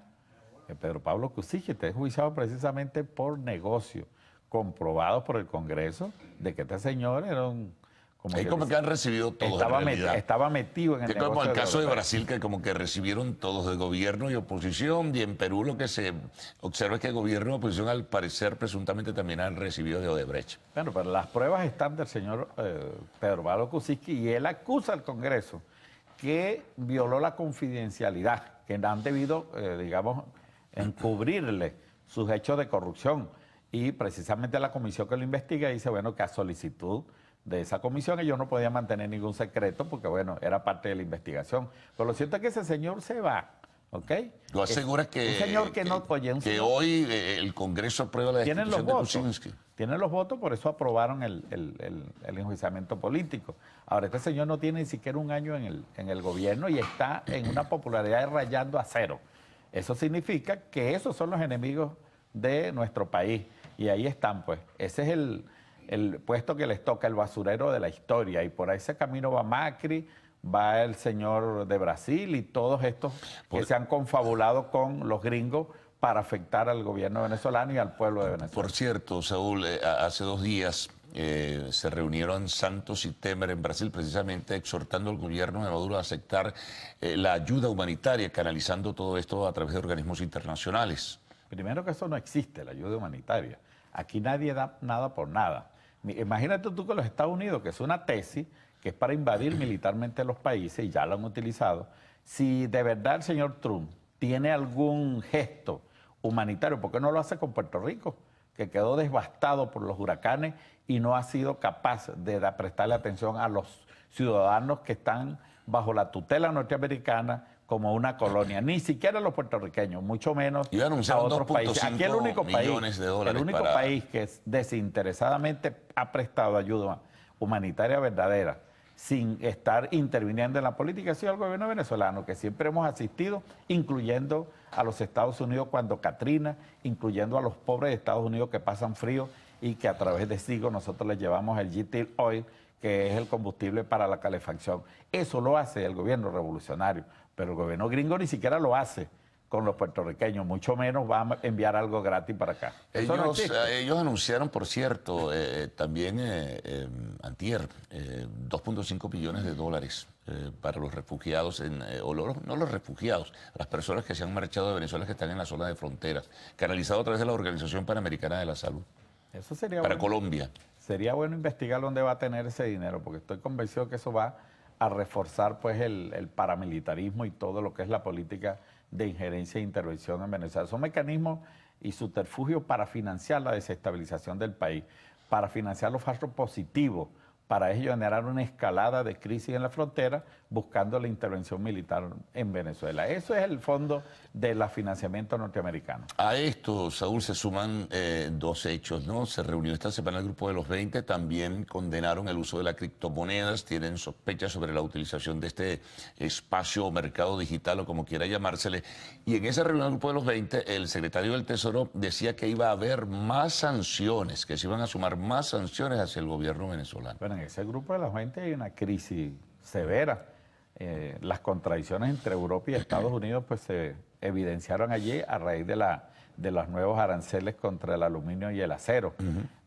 Pedro Pablo Kuczynski, está enjuiciado precisamente por negocio, comprobado por el Congreso de que este señor era un... Como que han recibido todos, estaba metido en el negocio. Como el caso de Brasil, que como que recibieron todos, de gobierno y oposición, y en Perú lo que se observa es que el gobierno y oposición, al parecer, presuntamente también han recibido de Odebrecht. Bueno, pero las pruebas están del señor Pedro Pablo Kuczynski y él acusa al Congreso que violó la confidencialidad, que han debido, digamos, encubrirle sus hechos de corrupción. Y precisamente la comisión que lo investiga dice, bueno, que a solicitud de esa comisión ellos no podían mantener ningún secreto porque, bueno, era parte de la investigación. Pero lo cierto es que ese señor se va, ¿ok? ¿Lo aseguras que, un señor que no, oye, un señor, hoy el Congreso aprueba la destitución de Kuczynski? Tienen los votos, por eso aprobaron el enjuiciamiento político. Ahora, este señor no tiene ni siquiera un año en el gobierno y está en una popularidad rayando a cero. Eso significa que esos son los enemigos de nuestro país. Y ahí están, pues. Ese es el puesto que les toca, el basurero de la historia. Y por ese camino va Macri, va el señor de Brasil y todos estos que se han confabulado con los gringos para afectar al gobierno venezolano y al pueblo de Venezuela. Por cierto, Saúl, hace 2 días se reunieron Santos y Temer en Brasil precisamente exhortando al gobierno de Maduro a aceptar la ayuda humanitaria, canalizando todo esto a través de organismos internacionales. Primero que eso no existe, la ayuda humanitaria. Aquí nadie da nada por nada. Imagínate tú que los Estados Unidos, que es una tesis que es para invadir militarmente los países, y ya lo han utilizado, si de verdad el señor Trump tiene algún gesto humanitario, ¿por qué no lo hace con Puerto Rico? Que quedó devastado por los huracanes y no ha sido capaz de prestarle atención a los ciudadanos que están bajo la tutela norteamericana como una colonia, ni siquiera los puertorriqueños, mucho menos a otros países. Aquí el único país que desinteresadamente ha prestado ayuda humanitaria verdadera sin estar interviniendo en la política ha sido el gobierno venezolano, que siempre hemos asistido, incluyendo a los Estados Unidos cuando Katrina, incluyendo a los pobres de Estados Unidos que pasan frío y que a través de SIGO nosotros les llevamos el GT Oil, que es el combustible para la calefacción. Eso lo hace el gobierno revolucionario, pero el gobierno gringo ni siquiera lo hace con los puertorriqueños, mucho menos va a enviar algo gratis para acá. Ellos anunciaron, por cierto, también antier, 2.5 billones de dólares para los refugiados, no los refugiados, las personas que se han marchado de Venezuela que están en la zona de fronteras, canalizado a través de la Organización Panamericana de la Salud. Eso sería para bueno. Colombia. Sería bueno investigar dónde va a tener ese dinero, porque estoy convencido que eso va a reforzar pues el paramilitarismo y todo lo que es la política de injerencia e intervención en Venezuela. Son mecanismos y subterfugios para financiar la desestabilización del país, para financiar los falsos positivos, para ello generar una escalada de crisis en la frontera, buscando la intervención militar en Venezuela. Eso es el fondo del financiamiento norteamericano. A esto, Saúl, se suman 2 hechos, ¿no? Se reunió esta semana el Grupo de los 20, también condenaron el uso de las criptomonedas, tienen sospechas sobre la utilización de este espacio o mercado digital o como quiera llamársele. Y en esa reunión del Grupo de los 20, el secretario del Tesoro decía que iba a haber más sanciones, que se iban a sumar más sanciones hacia el gobierno venezolano. Bueno, en ese Grupo de los 20 hay una crisis severa. Las contradicciones entre Europa y Estados Unidos pues se evidenciaron allí a raíz de los nuevos aranceles contra el aluminio y el acero.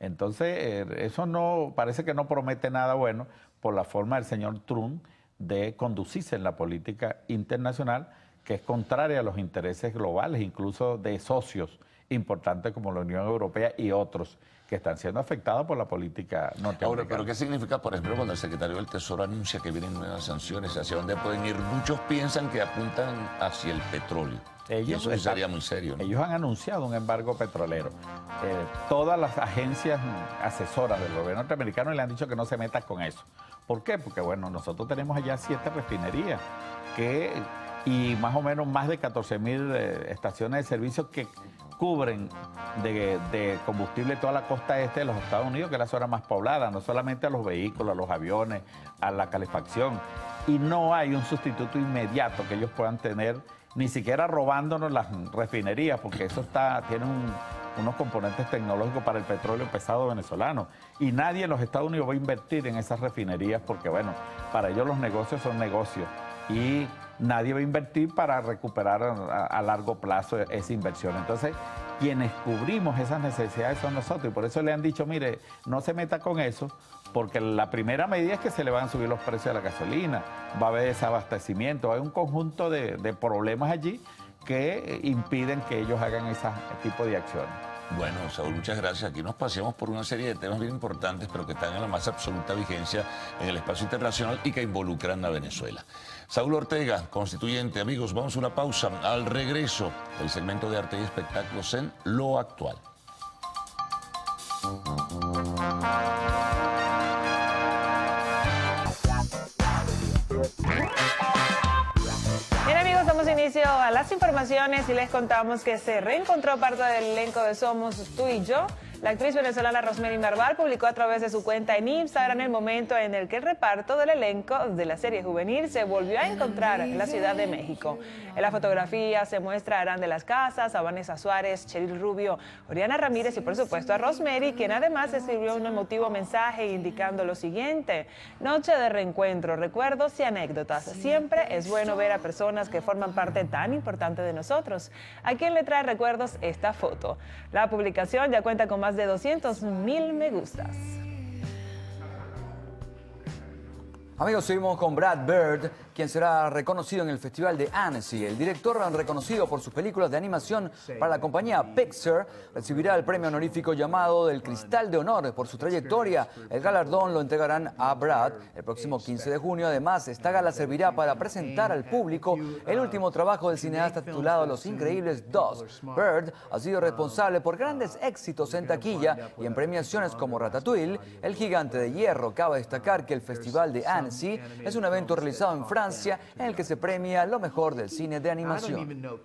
Entonces, eso no parece que no promete nada bueno por la forma del señor Trump de conducirse en la política internacional, que es contraria a los intereses globales, incluso de socios importantes como la Unión Europea y otros que están siendo afectados por la política norteamericana. Ahora, ¿pero qué significa, por ejemplo, cuando el secretario del Tesoro anuncia que vienen nuevas sanciones? ¿Hacia dónde pueden ir? Muchos piensan que apuntan hacia el petróleo. Y eso sería muy serio, ¿no? Ellos han anunciado un embargo petrolero. Todas las agencias asesoras del gobierno norteamericano le han dicho que no se metan con eso. ¿Por qué? Porque, bueno, nosotros tenemos allá 7 refinerías y más o menos más de 14.000 estaciones de servicio que cubren de combustible toda la costa este de los Estados Unidos, que es la zona más poblada, no solamente a los vehículos, a los aviones, a la calefacción. Y no hay un sustituto inmediato que ellos puedan tener, ni siquiera robándonos las refinerías, porque eso tiene unos componentes tecnológicos para el petróleo pesado venezolano. Y nadie en los Estados Unidos va a invertir en esas refinerías porque, bueno, para ellos los negocios son negocios. Y nadie va a invertir para recuperar a largo plazo esa inversión. Entonces, quienes cubrimos esas necesidades son nosotros. Y por eso le han dicho, mire, no se meta con eso, porque la primera medida es que se le van a subir los precios de la gasolina, va a haber desabastecimiento, hay un conjunto de problemas allí que impiden que ellos hagan ese tipo de acciones. Bueno, Saúl, muchas gracias. Aquí nos paseamos por una serie de temas bien importantes, pero que están en la más absoluta vigencia en el espacio internacional y que involucran a Venezuela. Saúl Ortega, constituyente. Amigos, vamos a una pausa. Al regreso, el segmento de arte y espectáculos en Lo Actual. Bien, amigos, damos inicio a las informaciones y les contamos que se reencontró parte del elenco de Somos Tú y Yo. La actriz venezolana Rosemary Marval publicó a través de su cuenta en Instagram el momento en el que el reparto del elenco de la serie juvenil se volvió a encontrar en la Ciudad de México. En la fotografía se muestra a Arán de las Casas, a Vanessa Suárez, Cheryl Rubio, Oriana Ramírez y por supuesto a Rosemary, quien además escribió un emotivo mensaje indicando lo siguiente: noche de reencuentro, recuerdos y anécdotas. Siempre es bueno ver a personas que forman parte tan importante de nosotros. ¿A quién le trae recuerdos esta foto? La publicación ya cuenta con más de 200,000 me gustas. Amigos, seguimos con Brad Bird, quien será reconocido en el Festival de Annecy. El director, reconocido por sus películas de animación para la compañía Pixar, recibirá el premio honorífico llamado del Cristal de Honor por su trayectoria. El galardón lo entregarán a Brad el próximo 15 de junio. Además, esta gala servirá para presentar al público el último trabajo del cineasta titulado Los Increíbles 2. Bird ha sido responsable por grandes éxitos en taquilla y en premiaciones como Ratatouille, El Gigante de Hierro. Cabe destacar que el Festival de Annecy es un evento realizado en Francia en el que se premia lo mejor del cine de animación.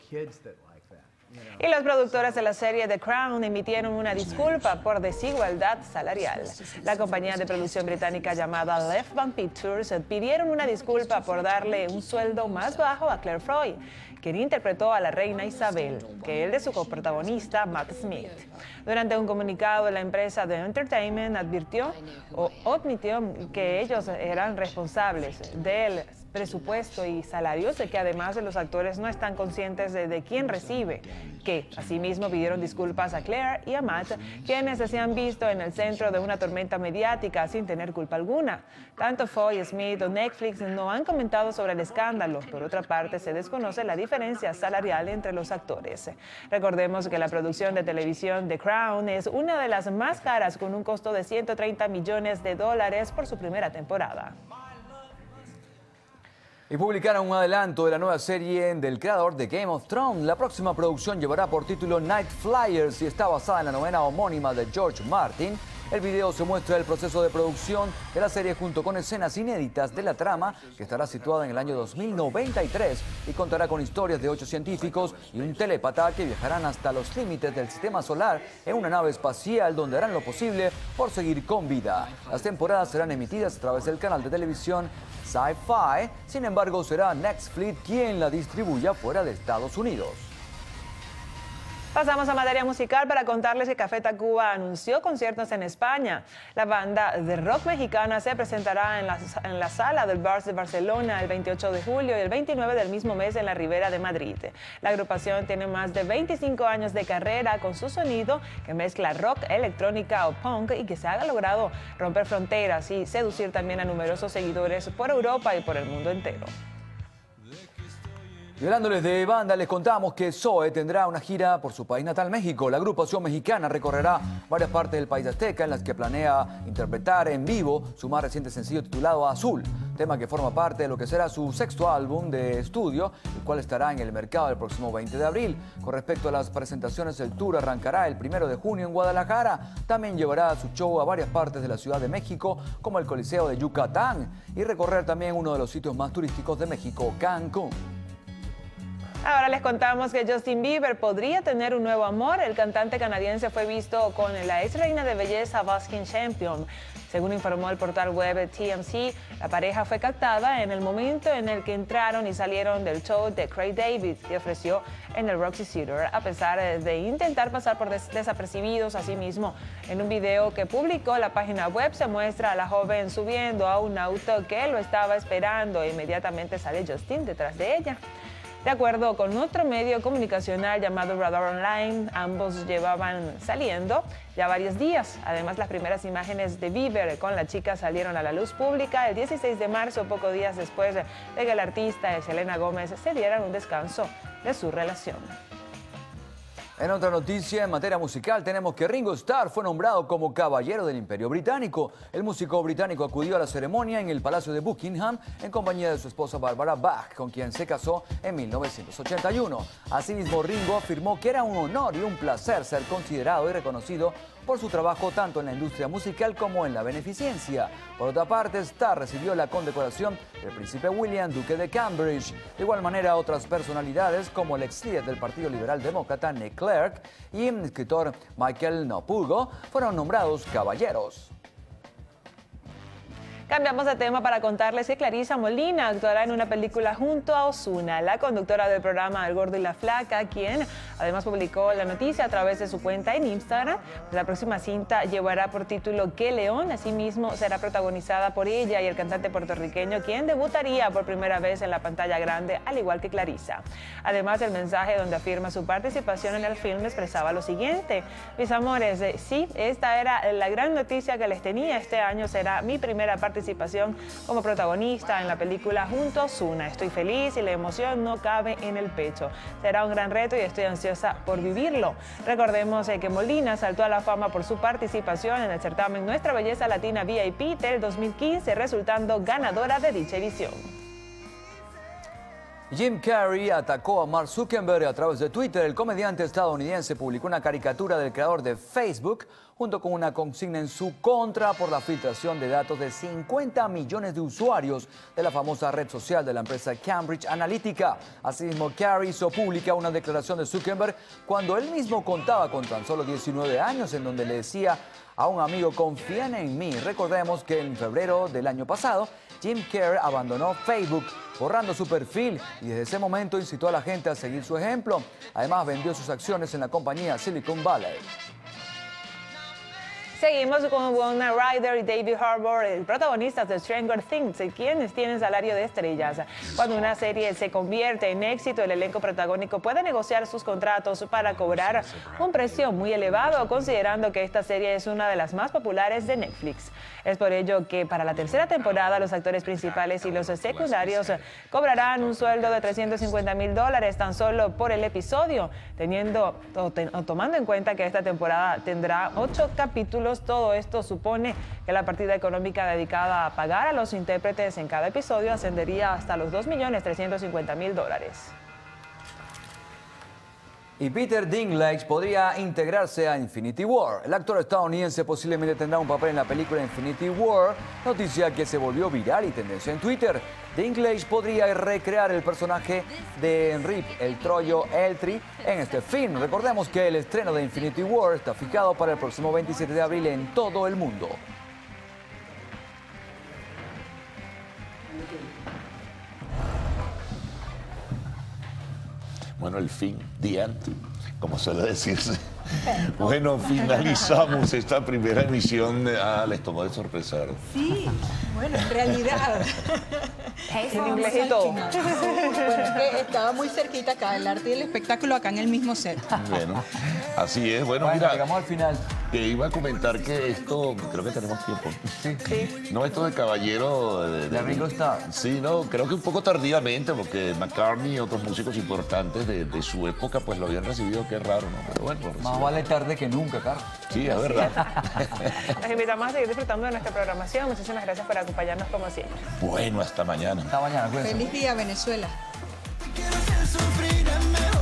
Y los productores de la serie The Crown emitieron una disculpa por desigualdad salarial. La compañía de producción británica llamada Left Bank Pictures pidieron una disculpa por darle un sueldo más bajo a Claire Foy, quien interpretó a la reina Isabel, que el de su coprotagonista Matt Smith. Durante un comunicado, la empresa The Entertainment admitió que ellos eran responsables del presupuesto y salarios, de que además los actores no están conscientes de quién recibe, que asimismo pidieron disculpas a Claire y a Matt, quienes se han visto en el centro de una tormenta mediática sin tener culpa alguna. Tanto Foy, Smith o Netflix no han comentado sobre el escándalo. Por otra parte, se desconoce la diferencia salarial entre los actores. Recordemos que la producción de televisión The Crown es una de las más caras, con un costo de $130 millones por su primera temporada. Y publicaron un adelanto de la nueva serie del creador de Game of Thrones. La próxima producción llevará por título Night Flyers y está basada en la novela homónima de George Martin. El video se muestra el proceso de producción de la serie junto con escenas inéditas de la trama, que estará situada en el año 2093 y contará con historias de 8 científicos y un telépata que viajarán hasta los límites del sistema solar en una nave espacial donde harán lo posible por seguir con vida. Las temporadas serán emitidas a través del canal de televisión Sci-Fi, sin embargo será Netflix quien la distribuya fuera de Estados Unidos. Pasamos a materia musical para contarles que Café Tacuba anunció conciertos en España. La banda de rock mexicana se presentará en la sala del Bars de Barcelona el 28 de julio y el 29 del mismo mes en la Ribera de Madrid. La agrupación tiene más de 25 años de carrera con su sonido que mezcla rock, electrónica o punk y que se ha logrado romper fronteras y seducir también a numerosos seguidores por Europa y por el mundo entero. Y hablándoles de banda, les contamos que Zoe tendrá una gira por su país natal, México. La agrupación mexicana recorrerá varias partes del país azteca en las que planea interpretar en vivo su más reciente sencillo titulado Azul, tema que forma parte de lo que será su 6º álbum de estudio, el cual estará en el mercado el próximo 20 de abril. Con respecto a las presentaciones, el tour arrancará el 1 de junio en Guadalajara. También llevará su show a varias partes de la Ciudad de México, como el Coliseo de Yucatán, y recorrer también uno de los sitios más turísticos de México, Cancún. Ahora les contamos que Justin Bieber podría tener un nuevo amor. El cantante canadiense fue visto con la ex reina de belleza Baskin Champion. Según informó el portal web TMZ, la pareja fue captada en el momento en el que entraron y salieron del show de Craig David, que ofreció en el Roxy Theater, a pesar de intentar pasar por desapercibidos. Asimismo, en un video que publicó la página web se muestra a la joven subiendo a un auto que lo estaba esperando e inmediatamente sale Justin detrás de ella. De acuerdo con otro medio comunicacional llamado Radar Online, ambos llevaban saliendo ya varios días. Además, las primeras imágenes de Bieber con la chica salieron a la luz pública el 16 de marzo, pocos días después de que el artista y Selena Gómez se dieran un descanso de su relación. En otra noticia, en materia musical, tenemos que Ringo Starr fue nombrado como Caballero del Imperio Británico. El músico británico acudió a la ceremonia en el Palacio de Buckingham en compañía de su esposa Barbara Bach, con quien se casó en 1981. Asimismo, Ringo afirmó que era un honor y un placer ser considerado y reconocido por su trabajo tanto en la industria musical como en la beneficencia. Por otra parte, Starr recibió la condecoración del príncipe William, duque de Cambridge. De igual manera, otras personalidades como el ex líder del Partido Liberal Demócrata, Nick Clegg, Leclerc y el escritor Michael Napugo fueron nombrados caballeros. Cambiamos de tema para contarles que Clarisa Molina actuará en una película junto a Ozuna, la conductora del programa El Gordo y la Flaca, quien además publicó la noticia a través de su cuenta en Instagram. La próxima cinta llevará por título Qué León, asimismo será protagonizada por ella y el cantante puertorriqueño, quien debutaría por primera vez en la pantalla grande, al igual que Clarisa. Además, el mensaje donde afirma su participación en el film expresaba lo siguiente: mis amores, sí, esta era la gran noticia que les tenía. Este año será mi primera participación como protagonista en la película junto a Ozuna. Estoy feliz y la emoción no cabe en el pecho. Será un gran reto y estoy ansiosa por vivirlo. Recordemos que Molina saltó a la fama por su participación en el certamen Nuestra Belleza Latina VIP del 2015, resultando ganadora de dicha edición. Jim Carrey atacó a Mark Zuckerberg a través de Twitter. El comediante estadounidense publicó una caricatura del creador de Facebook junto con una consigna en su contra por la filtración de datos de 50 millones de usuarios de la famosa red social de la empresa Cambridge Analytica. Asimismo, Carrey hizo pública una declaración de Zuckerberg cuando él mismo contaba con tan solo 19 años, en donde le decía a un amigo: confían en mí. Recordemos que en febrero del año pasado, Jim Carrey abandonó Facebook, borrando su perfil, y desde ese momento incitó a la gente a seguir su ejemplo. Además, vendió sus acciones en la compañía Silicon Valley. Seguimos con Winona Ryder y David Harbour, protagonistas de Stranger Things, quienes tienen salario de estrellas. Cuando una serie se convierte en éxito, el elenco protagónico puede negociar sus contratos para cobrar un precio muy elevado, considerando que esta serie es una de las más populares de Netflix. Es por ello que para la tercera temporada los actores principales y los secundarios cobrarán un sueldo de $350,000 tan solo por el episodio, tomando en cuenta que esta temporada tendrá 8 capítulos. Todo esto supone que la partida económica dedicada a pagar a los intérpretes en cada episodio ascendería hasta los $2,350,000. Y Peter Dinklage podría integrarse a Infinity War. El actor estadounidense posiblemente tendrá un papel en la película Infinity War, noticia que se volvió viral y tendencia en Twitter. Dinklage podría recrear el personaje de Rip el Troyo Eltri en este film. Recordemos que el estreno de Infinity War está fijado para el próximo 27 de abril en todo el mundo. Bueno, el fin, the end, como suele decirse. Bueno, finalizamos esta primera emisión. Les tomó de sorpresa. Sí, bueno, en realidad. En inglés y todo. Bueno, es que estaba muy cerquita acá, el arte y el espectáculo acá en el mismo set. Bueno, así es. Bueno, mira, llegamos al final. Te iba a comentar que esto, creo que tenemos tiempo. Sí. No, esto de caballero... de Ringo Starr. Sí, no, creo que un poco tardíamente, porque McCartney y otros músicos importantes de su época, pues lo habían recibido. Qué raro, ¿no? Pero bueno, más vale tarde que nunca, Carlos. Sí, es verdad. Los invitamos a seguir disfrutando de nuestra programación. Muchísimas gracias por acompañarnos como siempre. Bueno, hasta mañana. Hasta mañana, cuídense. Feliz día, Venezuela. Quiero hacer sufrir a mejor.